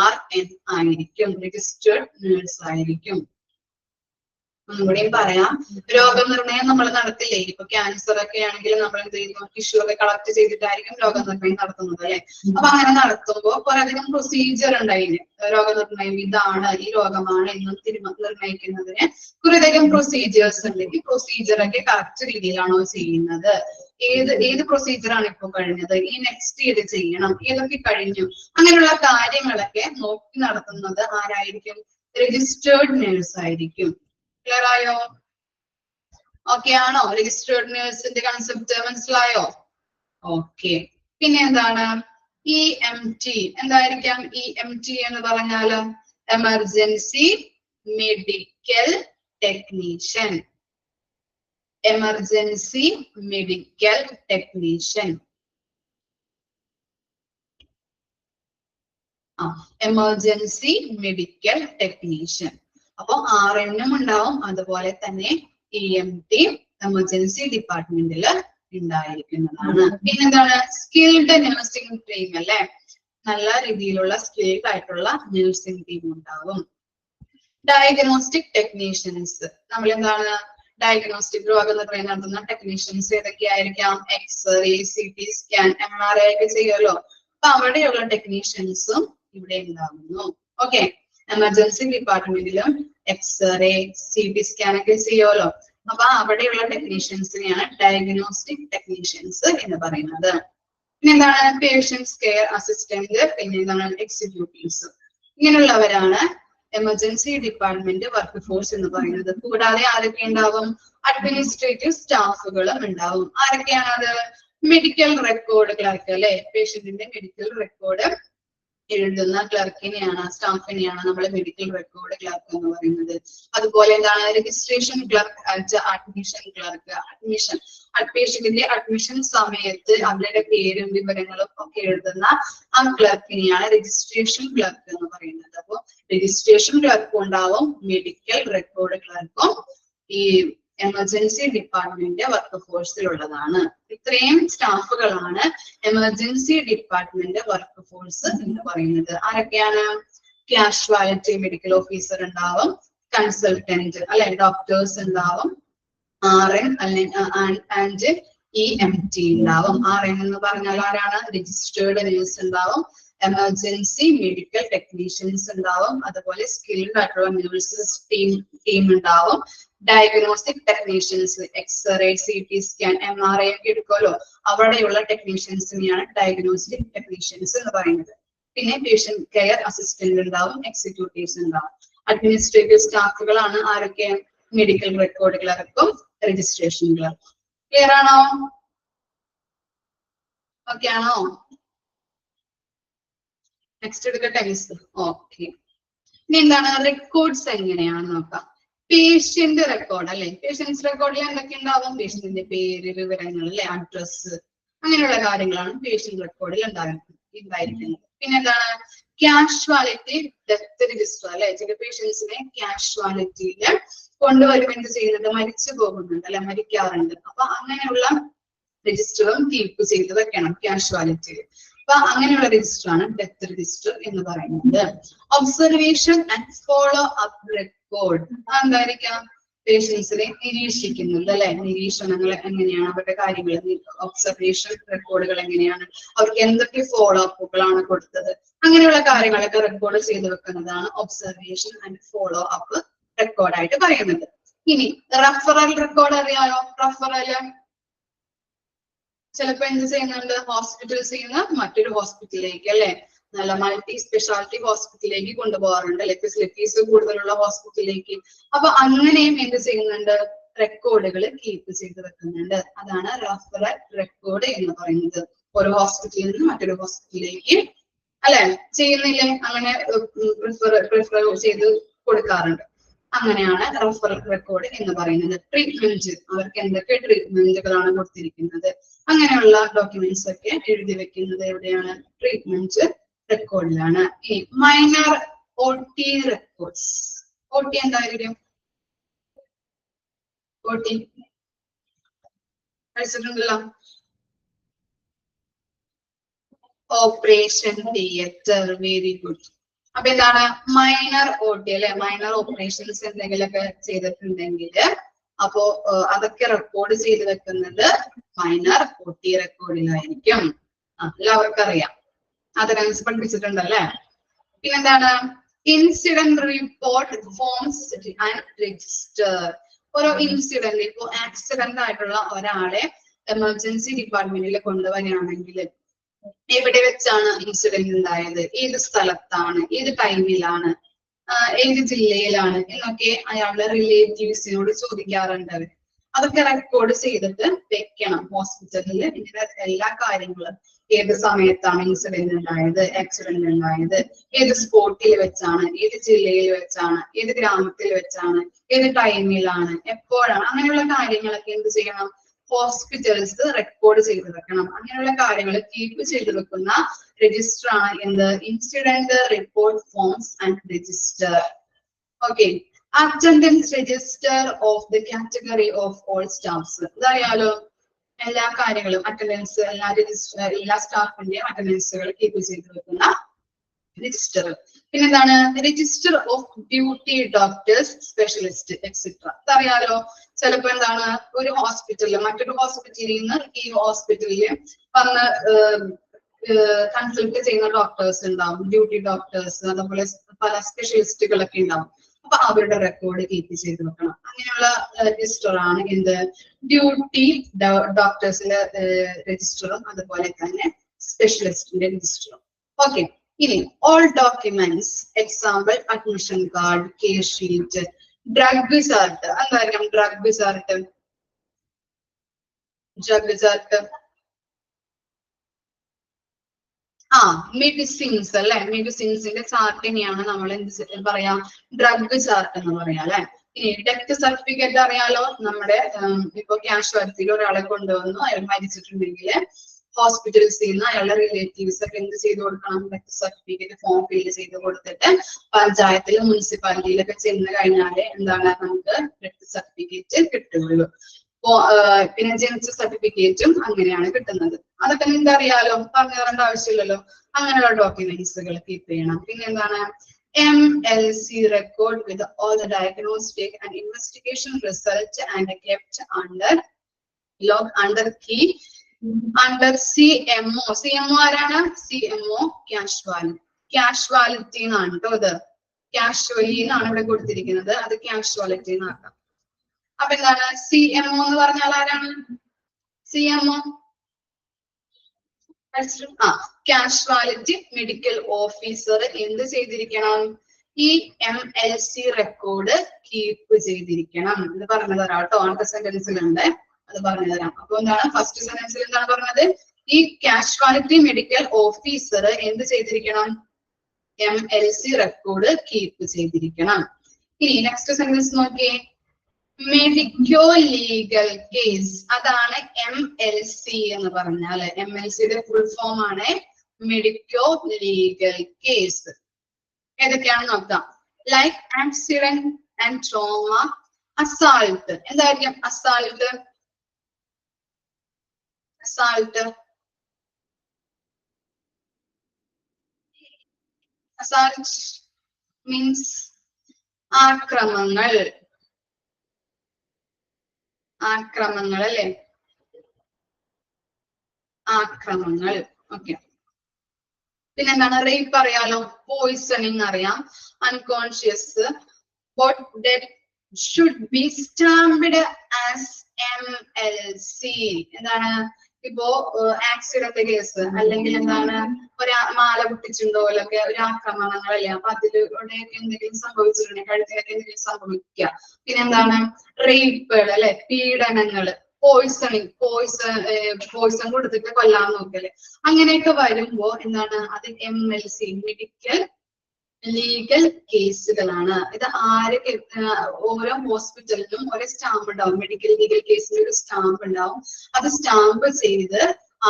RN ആയിരിക്കും, രജിസ്റ്റേർഡ് നേഴ്സ് ആയിരിക്കും. ഒന്നുകൂടിയും പറയാം, രോഗനിർണയം നമ്മൾ നടത്തില്ലേ? ഇപ്പൊ ക്യാൻസർ ഒക്കെ ആണെങ്കിൽ നമ്മൾ എന്ത് ചെയ്യുന്നു? ടിഷ്യൂ ഒക്കെ കളക്ട് ചെയ്തിട്ടായിരിക്കും രോഗനിർണയം നടത്തുന്നത് അല്ലെ. അപ്പൊ അങ്ങനെ നടത്തുമ്പോൾ കുറേയധികം പ്രൊസീജിയർ ഉണ്ടായിന്. രോഗനിർണയം ഇതാണ്, ഈ രോഗമാണ് എന്നും നിർണയിക്കുന്നതിന് കുറേയധികം പ്രൊസീജിയേഴ്സ് ഉണ്ട്. ഈ പ്രൊസീജിയർ ഒക്കെ കറക്റ്റ് രീതിയിലാണോ ചെയ്യുന്നത്, ഏത് പ്രൊസീജിയർ ആണ് ഇപ്പൊ കഴിഞ്ഞത്, ഈ നെക്സ്റ്റ് ഏത് ചെയ്യണം, ഏതൊക്കെ കഴിഞ്ഞു, അങ്ങനെയുള്ള കാര്യങ്ങളൊക്കെ നോക്കി നടത്തുന്നത് ആരായിരിക്കും? രജിസ്റ്റേർഡ് നേഴ്സ് ആയിരിക്കും. ക്ലിയർ ആയോ? ഓക്കെ ആണോ? രജിസ്റ്റേർഡ് നേഴ്സിന്റെ കൺസെപ്റ്റ് മനസ്സിലായോ? ഓക്കെ, പിന്നെ എന്താണ്? EMT എന്തായിരിക്കാം? EMT എന്ന് പറഞ്ഞാല് emergency medical technician. Emergency medical technician. Emergency medical technician. അപ്പൊ RN ഉണ്ടാവും, അതുപോലെ തന്നെ EMT എമർജൻസി ഡിപ്പാർട്ട്മെന്റിൽ ഉണ്ടായിരിക്കുന്നതാണ്. പിന്നെന്താണ്? സ്കിൽഡ് നഴ്സിംഗ് ടീം അല്ലെ. നല്ല രീതിയിലുള്ള സ്കിൽഡ് ആയിട്ടുള്ള നഴ്സിംഗ് ടീം ഉണ്ടാവും. ഡയഗ്നോസ്റ്റിക് ടെക്നീഷ്യൻസ്, നമ്മൾ എന്താണ്? ഡയഗ്നോസ്റ്റിക് രോഗനിർണയം നടത്തുന്ന ടെക്നീഷ്യൻസ് ഏതൊക്കെയായിരിക്കാം? എക്സ്റേ, CT സ്കാൻ, MRI ഒക്കെ ചെയ്യുമല്ലോ. അപ്പൊ അവിടെയുള്ള ടെക്നീഷ്യൻസും ഇവിടെ ഉണ്ടാകുന്നു. ഓക്കെ, എമർജൻസി ഡിപ്പാർട്ട്മെന്റിലും എക്സ്റേ, CT സ്കാൻ ഒക്കെ ചെയ്യുമല്ലോ. അപ്പൊ അവിടെയുള്ള ടെക്നീഷ്യൻസിനെയാണ് ഡയഗ്നോസ്റ്റിക് ടെക്നീഷ്യൻസ് എന്ന് പറയുന്നത്. പിന്നെ എന്താണ്? പേഷ്യൻസ് കെയർ അസിസ്റ്റന്റ്, പിന്നെ എന്താണ്? എക്സിക്യൂട്ടീവ്സ്. ഇങ്ങനെയുള്ളവരാണ് എമർജൻസി ഡിപ്പാർട്ട്മെന്റ് വർക്ക് ഫോഴ്സ് എന്ന് പറയുന്നത്. കൂടാതെ ആരൊക്കെ ഉണ്ടാവും? അഡ്മിനിസ്ട്രേറ്റീവ് സ്റ്റാഫുകളും ഉണ്ടാവും. ആരൊക്കെയാണ് അത്? മെഡിക്കൽ റെക്കോർഡ് ക്ലർക്ക് അല്ലെ, പേഷ്യന്റിന്റെ മെഡിക്കൽ റെക്കോർഡ് എഴുതുന്ന ക്ലർക്കിനെയാണ്, സ്റ്റാഫിനെയാണ് നമ്മൾ മെഡിക്കൽ റെക്കോർഡ് ക്ലർക്ക് എന്ന് പറയുന്നത്. അതുപോലെ എന്താണ്? രജിസ്ട്രേഷൻ ക്ലർക്ക്, അഡ്മിഷൻ ക്ലർക്ക്, പേഷ്യന്റിന്റെ അഡ്മിഷൻ സമയത്ത് അവരുടെ പേരും വിവരങ്ങളും ഒക്കെ എഴുതുന്ന ആ ക്ലർക്കിനെയാണ് രജിസ്ട്രേഷൻ ക്ലർക്ക് എന്ന് പറയുന്നത്. അപ്പൊ രജിസ്ട്രേഷൻ ക്ലർക്കും ഉണ്ടാവും, മെഡിക്കൽ റെക്കോർഡ് ക്ലർക്കും ഈ എമർജൻസി ഡിപ്പാർട്ട്മെന്റ് വർക്ക് ഫോഴ്സിലുള്ളതാണ്. ഇത്രയും സ്റ്റാഫുകളാണ് എമർജൻസി ഡിപ്പാർട്ട്മെന്റ് വർക്ക് ഫോഴ്സ് എന്ന് പറയുന്നത്. ആരൊക്കെയാണ്? കാഷ്വാലിറ്റി മെഡിക്കൽ ഓഫീസർ ഉണ്ടാവും, കൺസൾട്ടന്റ് അല്ലെ, ഡോക്ടേഴ്സ് ഉണ്ടാവും, RN ആൻഡ് EMT ഉണ്ടാവും. RN എന്ന് പറഞ്ഞാൽ ആരാണ്? രജിസ്റ്റേർഡ് നേഴ്സ് ഉണ്ടാവും, എമർജൻസി മെഡിക്കൽ ടെക്നീഷ്യൻസ് ഉണ്ടാവും, അതുപോലെ സ്കിൽഡ് ആയിട്ടുള്ള നേഴ്സസ് ടീം ഉണ്ടാവും, diagnostic technicians, X-ray, CT scan, MRI ഒക്കെ എടുക്കുമല്ലോ, അവിടെയുള്ള ടെക്നീഷ്യൻസിനെയാണ് ഡയഗ്നോസ്റ്റിക് ടെക്നീഷ്യൻസ് എന്ന് പറയുന്നത്. പിന്നെ പേഷ്യന്റ് കെയർ അസിസ്റ്റന്റ് ഉണ്ടാവും, എക്സിക്യൂട്ടീവ്സ് ഉണ്ടാവും. അഡ്മിനിസ്ട്രേറ്റീവ് സ്റ്റാഫുകളാണ് ആരൊക്കെ? മെഡിക്കൽ റെക്കോർഡ് ക്ലർക്കും രജിസ്ട്രേഷൻ ക്ലർക്കും. ക്ലിയർ ആണോ? ഓക്കെ ആണോ? നെക്സ്റ്റ് എടുക്കട്ടെ മിസ്. ഓക്കെ, ഇനി എന്താണ്? റെക്കോർഡ്സ് എങ്ങനെയാണെന്ന് നോക്കാം. പേഷ്യന്റ് റെക്കോർഡ് അല്ലെ, പേഷ്യൻസ് റെക്കോർഡിൽ എന്തൊക്കെ ഉണ്ടാവും? പേഷ്യന്റിന്റെ പേര്, വിവരങ്ങൾ അല്ലെ, അഡ്രസ്, അങ്ങനെയുള്ള കാര്യങ്ങളാണ് പേഷ്യന്റ് റെക്കോർഡിൽ ഉണ്ടായിരിക്കുന്നത്. പിന്നെ എന്താണ്? കാഷ്വാലിറ്റി ഡെത്ത് രജിസ്റ്റർ അല്ലെ, ചില പേഷ്യൻസിനെ കാഷ്വാലിറ്റിയില് കൊണ്ടുവരുമ്പോൾ എന്ത് ചെയ്യുന്നത്? മരിച്ചു പോകുന്നുണ്ട് അല്ലെ, മരിക്കാറുണ്ട്. അപ്പൊ അങ്ങനെയുള്ള രജിസ്റ്ററും കീപ്പ് ചെയ്ത് വെക്കണം കാഷ്വാലിറ്റിയിൽ. അപ്പൊ അങ്ങനെയുള്ള രജിസ്റ്റർ ആണ് ഡെത്ത് രജിസ്റ്റർ എന്ന് പറയുന്നത്. Observation and follow up record എന്തായിരിക്കാം? പേഷ്യൻസിനെ നിരീക്ഷിക്കുന്നുണ്ട് അല്ലെ, നിരീക്ഷണങ്ങൾ എങ്ങനെയാണ്, അവരുടെ കാര്യങ്ങൾ, ഒബ്സർവേഷൻ റെക്കോർഡുകൾ എങ്ങനെയാണ്, അവർക്ക് എന്തൊക്കെ ഫോളോ അപ്പുകളാണ് കൊടുത്തത്, അങ്ങനെയുള്ള കാര്യങ്ങളൊക്കെ റെക്കോർഡ് ചെയ്ത് വെക്കുന്നതാണ് ഒബ്സർവേഷൻ ആൻഡ് ഫോളോ അപ്പ് റെക്കോർഡായിട്ട് പറയുന്നത്. ഇനി റഫറൽ റെക്കോർഡ് അറിയാലോ? റഫറൽ ചിലപ്പോ എന്ത് ചെയ്യുന്നുണ്ട്? ഹോസ്പിറ്റൽസിൽ നിന്ന് മറ്റൊരു ഹോസ്പിറ്റലിലേക്ക് അല്ലെ, നല്ല മൾട്ടി സ്പെഷ്യാലിറ്റി ഹോസ്പിറ്റലിലേക്ക് കൊണ്ടുപോകാറുണ്ട് അല്ലെ, ഫെസിലിറ്റീസ് കൂടുതലുള്ള ഹോസ്പിറ്റലിലേക്ക്. അപ്പൊ അങ്ങനെയും എന്ത് ചെയ്യുന്നുണ്ട്? റെക്കോർഡുകൾ കീപ്പ് ചെയ്ത് വെക്കുന്നുണ്ട്. അതാണ് റഫറൽ റെക്കോർഡ് എന്ന് പറയുന്നത്. ഒരു ഹോസ്പിറ്റലിൽ നിന്ന് മറ്റൊരു ഹോസ്പിറ്റലിലേക്ക് അല്ലെ ചെയ്യുന്നില്ലേ, അങ്ങനെ പ്രിഫർ ചെയ്ത് കൊടുക്കാറുണ്ട്. അങ്ങനെയാണ് റഫറൽ റെക്കോർഡ് എന്ന് പറയുന്നത്. ട്രീറ്റ്മെന്റ്, അവർക്ക് എന്തൊക്കെ ട്രീറ്റ്മെന്റുകളാണ് കൊടുത്തിരിക്കുന്നത്, അങ്ങനെയുള്ള ഡോക്യുമെന്റ്സ് ഒക്കെ എഴുതി വെക്കുന്നത് എവിടെയാണ്? ട്രീറ്റ്മെന്റ് റെക്കോർഡിലാണ്. ഈ മൈനർ OT റെക്കോർഡ്സ്. OT എന്തായാലും OT പഠിച്ചിട്ടുണ്ടല്ലോ, ഓപ്പറേഷൻ തിയേറ്റർ. Very good. അപ്പൊ എന്താണ്? മൈനർ OT അല്ലെ, മൈനർ ഓപ്പറേഷൻസ് എന്തെങ്കിലുമൊക്കെ ചെയ്തിട്ടുണ്ടെങ്കിൽ അപ്പോ അതൊക്കെ റെക്കോർഡ് ചെയ്ത് വെക്കുന്നത് മൈനർ OT റെക്കോർഡിലായിരിക്കും. എല്ലാവർക്കും അറിയാം, അതനുസരിച്ച് പഠിപ്പിച്ചിട്ടുണ്ടല്ലേ. പിന്നെന്താണ്? Incident report forms and register. ഓരോ ഇൻസിഡന്റ്, ഇപ്പോ ആക്സിഡന്റ് ആയിട്ടുള്ള ഒരാളെ എമർജൻസി ഡിപ്പാർട്ട്മെന്റിൽ കൊണ്ടുവരികയാണെങ്കിൽ എവിടെ വെച്ചാണ് ഇൻസിഡന്റ് ഉണ്ടായത്, ഏത് സ്ഥലത്താണ്, ഏത് ടൈമിലാണ്, ഏത് ജില്ലയിലാണ് എന്നൊക്കെ അയാളുടെ റിലേറ്റീവ്സിനോട് ചോദിക്കാറുണ്ട്. അതൊക്കെ റെക്കോർഡ് ചെയ്തിട്ട് വെക്കണം ഹോസ്പിറ്റലിൽ. ഇങ്ങനെ എല്ലാ കാര്യങ്ങളും, ഏത് സമയത്താണ് ഇൻസിഡന്റ് ഉണ്ടായത്, ആക്സിഡന്റ് ഉണ്ടായത്, ഏത് സ്പോട്ടിൽ വെച്ചാണ്, ഏത് ജില്ലയിൽ വെച്ചാണ്, ഏത് ഗ്രാമത്തിൽ വെച്ചാണ്, ഏത് ടൈമിലാണ്, എപ്പോഴാണ്, അങ്ങനെയുള്ള കാര്യങ്ങളൊക്കെ എന്ത് ചെയ്യണം? ഹോസ്പിറ്റൽസ് റെക്കോർഡ് ചെയ്ത് വെക്കണം. അങ്ങനെയുള്ള കാര്യങ്ങൾ കീപ്പ് ചെയ്ത് വെക്കുന്ന രജിസ്റ്റർ ആണ് എന്ത്? Incident report forms and register. Okay, attendance register of the category of all staffs. ഇതറിയാലോ, എല്ലാ കാര്യങ്ങളും അറ്റൻഡൻസ്, എല്ലാ സ്റ്റാഫിന്റെയും അറ്റൻഡൻസുകൾ കീപ്പ് ചെയ്ത് വെക്കുന്ന രജിസ്റ്റർ. പിന്നെ എന്താണ് register of duty doctors specialist etcetera. അതറിയാലോ, ചിലപ്പോ എന്താണ് ഒരു ഹോസ്പിറ്റലിൽ മറ്റൊരു ഹോസ്പിറ്റലിൽ നിന്ന് ഈ ഹോസ്പിറ്റലിൽ വന്ന് കൺസൾട്ട് ചെയ്യുന്ന ഡോക്ടേഴ്സ് ഉണ്ടാവും, ഡ്യൂട്ടി ഡോക്ടേഴ്സ്, അതുപോലെ പല സ്പെഷ്യലിസ്റ്റുകളൊക്കെ ഉണ്ടാവും. അപ്പൊ അവരുടെ റെക്കോർഡ് കീപ്പ് ചെയ്ത് വെക്കണം. അങ്ങനെയുള്ള രജിസ്റ്റർ ആണ് എന്ത് ഡ്യൂട്ടി ഡോക്ടേഴ്സിന്റെ രജിസ്റ്ററും അതുപോലെ തന്നെ സ്പെഷ്യലിസ്റ്റിന്റെ രജിസ്റ്ററും. ഓക്കെ, ഇനി all documents example admission card, case sheet, drug chart. എന്തായിരിക്കും drug chart? Drug chart medicines അല്ലെ, മെഡിസിൻസിന്റെ ചാർട്ടിനെയാണ് നമ്മൾ എന്ത് പറയാ ഡ്രഗ് ചാർട്ട് എന്ന് പറയാം അല്ലെ. ഇനി ഡെത്ത് സർട്ടിഫിക്കറ്റ് അറിയാലോ, നമ്മുടെ ഇപ്പൊ കാഷ്വാലിറ്റിയിൽ ഒരാളെ കൊണ്ടുവന്നു, അയാൾ മരിച്ചിട്ടുണ്ടെങ്കിൽ ഹോസ്പിറ്റൽസിൽ നിന്ന് അയാളുടെ റിലേറ്റീവ്സ് ഒക്കെ എന്ത് ചെയ്ത് കൊടുക്കണം, ഡെത്ത് സർട്ടിഫിക്കറ്റ് ഫോം ഫില്ല് ചെയ്ത് കൊടുത്തിട്ട് പഞ്ചായത്തിലും മുനിസിപ്പാലിറ്റിയിലൊക്കെ ചെന്ന് കഴിഞ്ഞാല് എന്താണ് നമുക്ക് ഡെത്ത് സർട്ടിഫിക്കറ്റ് കിട്ടുകയുള്ളൂ. പിന്നെ ജനന സർട്ടിഫിക്കറ്റും അങ്ങനെയാണ് കിട്ടുന്നത്. അതൊക്കെ നിങ്ങൾക്ക് അറിയാലോ, പറഞ്ഞു തരേണ്ട ആവശ്യമില്ലല്ലോ. അങ്ങനെയുള്ള ഡോക്യുമെന്റ്സുകൾ കീപ്പ് ചെയ്യണം. പിന്നെ എന്താണ് MLC record with all the diagnostic and investigation results and kept under log under key under CMO. CMO ആരാണ്? CMO കാഷ്വാലിറ്റി എന്നാണ് കേട്ടോ. ഇത് കാഷ്വലി എന്നാണ് ഇവിടെ കൊടുത്തിരിക്കുന്നത്, അത് കാഷ്വാലിറ്റി എന്നാക്കാം. അപ്പൊ എന്താണ് CMO എന്ന് പറഞ്ഞാൽ ആരാണ്? CMO കാഷ്വാലിറ്റി മെഡിക്കൽ ഓഫീസർ എന്ത് ചെയ്തിരിക്കണം? ഈ MLC റെക്കോർഡ് കീപ്പ് ചെയ്തിരിക്കണം. ഇത് പറഞ്ഞു തരാം കേട്ടോ, അടുത്ത സെന്റൻസിലുണ്ട്, അത് പറഞ്ഞു തരാം. അപ്പൊ എന്താണ് ഫസ്റ്റ് സെന്റൻസിൽ എന്താണ് പറഞ്ഞത്? ഈ കാഷ്വാലിറ്റി മെഡിക്കൽ ഓഫീസർ എന്ത് ചെയ്തിരിക്കണം? MLC റെക്കോർഡ് കീപ്പ് ചെയ്തിരിക്കണം. ഇനി നെക്സ്റ്റ് സെന്റൻസ് നോക്കിയേ, മെഡിക്കോ ലീഗൽ കേസ്. അതാണ് MLC എന്ന് പറഞ്ഞാല്. MLCയുടെ ഫുൾ ഫോം ആണ് മെഡിക്കോ ലീഗൽ കേസ്. ഏതൊക്കെയാണെന്ന് നോക്കാം. Like accident and trauma, assault. എന്തായിരിക്കും അസാൾട്ട്? അസാൾട്ട് അസാൾട്ട് മീൻസ് ആക്രമങ്ങൾ, ആക്രമങ്ങൾ അല്ലെ, ആക്രമങ്ങൾ. ഓക്കെ, പിന്നെന്താണ് റേപ്പ് അറിയാലോ, പോയിസണിങ് അറിയാം, unconscious. Boat dead should be stamped as MLC. എന്താണ് ഇപ്പോ ആക്സിഡന്റ് കേസ് അല്ലെങ്കിൽ എന്താണ് ഒരു മാല പൊട്ടിച്ചുണ്ടോലൊക്കെ ഒരു ആക്രമണങ്ങളല്ലേ, അപ്പൊ അതിലൂടെ എന്തെങ്കിലും സംഭവിച്ചിട്ടുണ്ടെങ്കിൽ കഴുത്തിലൊക്കെ എന്തെങ്കിലും സംഭവിക്കുക. പിന്നെന്താണ് റേപ്പുകൾ അല്ലെ, പീഡനങ്ങള്, പോയിസണിങ്, പോയിസൺ കൊടുത്തിട്ട് കൊല്ലാൻ നോക്കല്, അങ്ങനെയൊക്കെ വരുമ്പോ എന്താണ് അത് MLC മെഡിക്കൽ ലീഗൽ കേസുകളാണ്. ഇത് ആരൊക്കെ ഓരോ ഹോസ്പിറ്റലിലും ഓരോ സ്റ്റാമ്പ് ഉണ്ടാവും, മെഡിക്കൽ ലീഗൽ കേസിന് ഒരു സ്റ്റാമ്പ് ഉണ്ടാവും. അത് സ്റ്റാമ്പ് ചെയ്ത്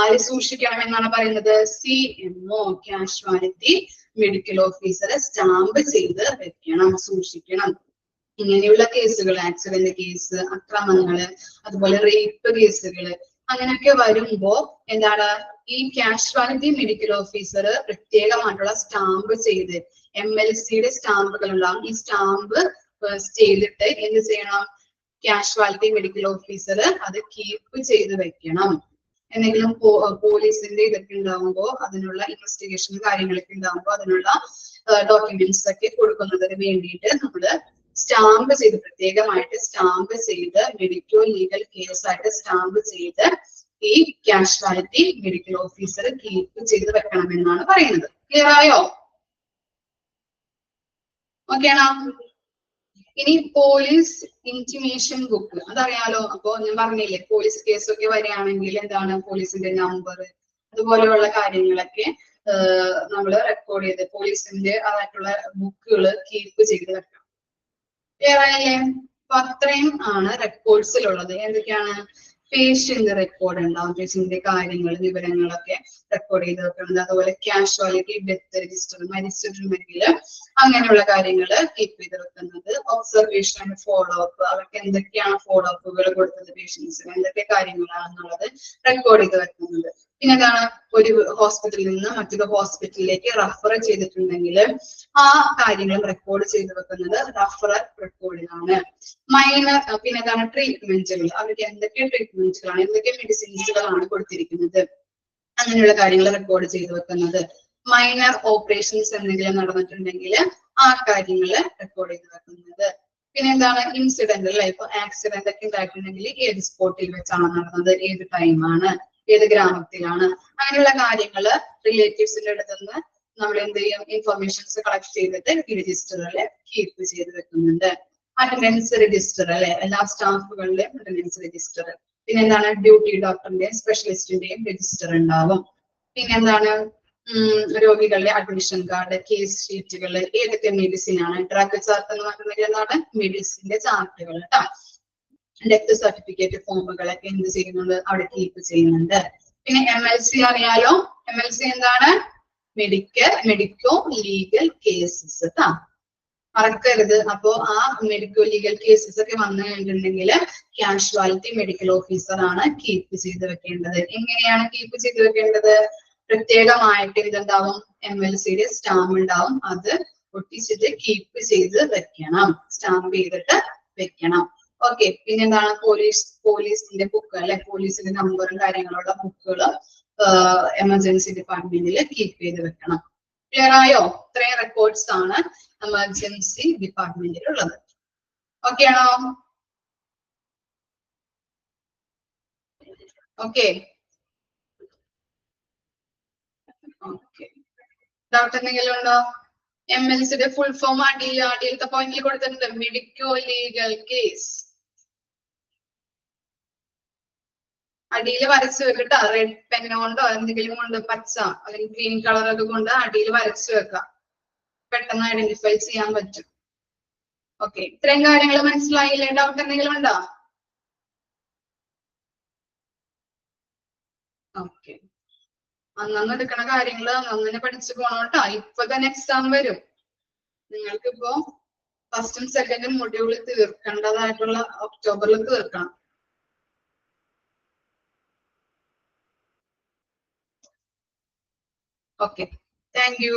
ആര് സൂക്ഷിക്കണം എന്നാണ് പറയുന്നത്? CMO casualty medical officer stamp ചെയ്ത് വെക്കണം, സൂക്ഷിക്കണം. ഇങ്ങനെയുള്ള കേസുകൾ, ആക്സിഡന്റ് കേസ്, അക്രമങ്ങള്, അതുപോലെ റേപ്പ് കേസുകള്, അങ്ങനെയൊക്കെ വരുമ്പോ എന്താണ് ഈ കാഷ്വാലിറ്റി മെഡിക്കൽ ഓഫീസർ പ്രത്യേകമായിട്ടുള്ള സ്റ്റാമ്പ് ചെയ്ത്, MLCയുടെ സ്റ്റാമ്പുകൾ ഉണ്ടാവും. ഈ സ്റ്റാമ്പ് ചെയ്തിട്ട് എന്ത് ചെയ്യണം? കാഷ്വാലിറ്റി മെഡിക്കൽ ഓഫീസർ അത് കീപ്പ് ചെയ്ത് വെക്കണം. എന്തെങ്കിലും പോലീസിന്റെ ഇതൊക്കെ ഉണ്ടാവുമ്പോ, അതിനുള്ള ഇൻവെസ്റ്റിഗേഷൻ കാര്യങ്ങളൊക്കെ ഉണ്ടാവുമ്പോ അതിനുള്ള ഡോക്യുമെന്റ്സ് ഒക്കെ കൊടുക്കുന്നതിന് വേണ്ടിയിട്ട് നമ്മള് സ്റ്റാമ്പ് ചെയ്ത്, പ്രത്യേകമായിട്ട് സ്റ്റാമ്പ് ചെയ്ത് മെഡിക്കോ ലീഗൽ കേസ് ആയിട്ട് സ്റ്റാമ്പ് ചെയ്ത് ഈ കാഷ്വാലിറ്റി മെഡിക്കൽ ഓഫീസർ കീപ്പ് ചെയ്ത് വെക്കണം എന്നാണ് പറയുന്നത്. ക്ലിയർ ആയോ? ഓക്കെ ആണോ? ഇനി പോലീസ് ഇന്റിമേഷൻ ബുക്ക് അതറിയാലോ. അപ്പൊ ഞാൻ പറഞ്ഞില്ലേ, പോലീസ് കേസൊക്കെ വരികയാണെങ്കിൽ എന്താണ് പോലീസിന്റെ നമ്പർ അതുപോലെയുള്ള കാര്യങ്ങളൊക്കെ നമ്മൾ റെക്കോർഡ് ചെയ്ത് പോലീസിന്റെ അതായിട്ടുള്ള ബുക്കുകൾ കീപ്പ് ചെയ്ത് വെക്കണം. വേറെ അപ്പൊ അത്രയും ആണ് റെക്കോർഡ്സിലുള്ളത്. എന്തൊക്കെയാണ്? പേഷ്യന്റ് റെക്കോർഡ് ഉണ്ടാവും, പേഷ്യന്റിന്റെ കാര്യങ്ങൾ വിവരങ്ങളൊക്കെ റെക്കോർഡ് ചെയ്ത് വെക്കുന്നത്. അതുപോലെ കാഷ്വാലിറ്റി ഡെത്ത് രജിസ്റ്റർ, മരിച്ചിട്ടുണ്ടെങ്കിൽ അങ്ങനെയുള്ള കാര്യങ്ങൾ കീപ്പ് ചെയ്ത് വെക്കുന്നത്. ഒബ്സർവേഷൻ ആൻഡ് ഫോളോ അപ്പ്, അവർക്ക് എന്തൊക്കെയാണ് ഫോളോ അപ്പുകൾ കൊടുത്തത് പേഷ്യൻസിന്, എന്തൊക്കെ കാര്യങ്ങളാണെന്നുള്ളത് റെക്കോർഡ് ചെയ്ത് വെക്കുന്നത്. പിന്നെ എന്താണ്, ഒരു ഹോസ്പിറ്റലിൽ നിന്ന് മറ്റൊരു ഹോസ്പിറ്റലിലേക്ക് റെഫർ ചെയ്തിട്ടുണ്ടെങ്കിൽ ആ കാര്യങ്ങളും റെക്കോർഡ് ചെയ്ത് വെക്കുന്നത് റെഫറൽ റെക്കോർഡിലാണ്. മൈനർ പിന്നെ എന്താണ്, ട്രീറ്റ്മെന്റുകൾ, അവർക്ക് എന്തൊക്കെ ട്രീറ്റ്മെന്റുകളാണ്, എന്തൊക്കെ മെഡിസിൻസുകളാണ് കൊടുത്തിരിക്കുന്നത്, അങ്ങനെയുള്ള കാര്യങ്ങൾ റെക്കോർഡ് ചെയ്ത് വെക്കുന്നത്. മൈനർ ഓപ്പറേഷൻസ് എന്തെങ്കിലും നടന്നിട്ടുണ്ടെങ്കിൽ ആ കാര്യങ്ങൾ റെക്കോർഡ് ചെയ്ത് വെക്കുന്നത്. പിന്നെ എന്താണ്, ഇൻസിഡന്റ് അല്ലെ, ഇപ്പൊ ആക്സിഡന്റ് ഒക്കെ ഉണ്ടായിട്ടുണ്ടെങ്കിൽ ഏത് സ്പോട്ടിൽ വെച്ചാണ് നടന്നത്, ഏത് ടൈമാണ്, ഏത് ഗ്രാമത്തിലാണ്, അങ്ങനെയുള്ള കാര്യങ്ങള് റിലേറ്റീവ്സിന്റെ അടുത്ത് നിന്ന് നമ്മൾ എന്ത് ചെയ്യും, ഇൻഫർമേഷൻസ് കളക്ട് ചെയ്തിട്ട് ഈ രജിസ്റ്ററിൽ കീപ്പ് ചെയ്ത് വെക്കുന്നുണ്ട്. അറ്റൻഡൻസ് രജിസ്റ്റർ അല്ലെ, എല്ലാ സ്റ്റാഫുകളുടെയും അറ്റൻഡൻസ് രജിസ്റ്റർ. പിന്നെ എന്താണ്, ഡ്യൂട്ടി ഡോക്ടറിന്റെയും സ്പെഷ്യലിസ്റ്റിന്റെയും രജിസ്റ്റർ ഉണ്ടാവും. പിന്നെ എന്താണ്, രോഗികളുടെ അഡ്മിഷൻ കാർഡ്, കേസ് ഷീറ്റുകൾ, ഏതൊക്കെ മെഡിസിൻ ആണ്, ഡ്രഗ് ചാർട്ട് എന്ന് പറഞ്ഞിട്ടുണ്ടെങ്കിൽ എന്താണ്, മെഡിസിന്റെ ചാർട്ടുകൾ കേട്ടോ. ഡെത്ത് സർട്ടിഫിക്കറ്റ് ഫോമുകളൊക്കെ എന്ത് ചെയ്യുന്നുണ്ട്, അവിടെ കീപ്പ് ചെയ്യുന്നുണ്ട്. പിന്നെ MLC അറിയാലോ, MLC എന്താണ്, മെഡിക്കോ ലീഗൽ കേസസ് കേട്ടോ, മറക്കരുത്. അപ്പോ ആ മെഡിക്കോ ലീഗൽ കേസസ് ഒക്കെ വന്നു കഴിഞ്ഞിട്ടുണ്ടെങ്കിൽ കാഷ്വാലിറ്റി മെഡിക്കൽ ഓഫീസർ ആണ് കീപ്പ് ചെയ്ത് വെക്കേണ്ടത്. എങ്ങനെയാണ് കീപ്പ് ചെയ്ത് വെക്കേണ്ടത്, പ്രത്യേകമായിട്ട് ഇതുണ്ടാവും, MLCയുടെ സ്റ്റാമ്പ് ഉണ്ടാവും, അത് ഒട്ടിച്ചിട്ട് കീപ്പ് ചെയ്ത് വെക്കണം, സ്റ്റാമ്പ് ചെയ്തിട്ട് വെക്കണം. ഓക്കെ. പിന്നെ എന്താണ്, പോലീസിന്റെ ബുക്ക് അല്ലെ, പോലീസിന്റെ നമ്പറും കാര്യങ്ങളുള്ള ബുക്കുകൾ എമർജൻസി ഡിപ്പാർട്ട്മെന്റിൽ കീപ്പ് ചെയ്ത് വെക്കണം. ക്ലിയർ ആയോ? ഇത്രയും റെക്കോർഡ്സ് ആണ് എമർജൻസി ഡിപ്പാർട്ട്മെന്റിൽ ഉള്ളത്. ഓക്കെ ആണോ? Okay okay. ഡൗട്ട് എന്തെങ്കിലും ഉണ്ടോ? MLCയുടെ ഫുൾ ഫോം അടിയിലത്തെ പോയിന്റിൽ കൊടുത്തിട്ടുണ്ട്, മെഡിക്കോ ലീഗൽ കേസ്. അടിയിൽ വരച്ചു വെക്കട്ടോ, റെഡ് പെൻ കൊണ്ടോ എന്തെങ്കിലും കൊണ്ട്, പച്ച അല്ലെങ്കിൽ ഗ്രീൻ കളർ ഒക്കെ കൊണ്ട് അടിയിൽ വരച്ചു വെക്കാം, പെട്ടെന്ന് ഐഡന്റിഫൈ ചെയ്യാൻ പറ്റും. ഓക്കെ. ഇത്രയും കാര്യങ്ങൾ മനസ്സിലായില്ലേ? ഡൗട്ട് എന്തെങ്കിലും ഉണ്ടോ? ഓക്കെ. അന്നു എടുക്കണ കാര്യങ്ങള് അങ്ങനെ പഠിച്ചു പോണോട്ടാ. ഇപ്പൊ തന്നെ എക്സാം വരും. നിങ്ങൾക്കിപ്പോ ഫസ്റ്റും സെക്കൻഡും മൊഡ്യൂൾ തീർക്കേണ്ടതായിട്ടുള്ള ഒക്ടോബറിൽ തീർക്കണം. Okay, thank you.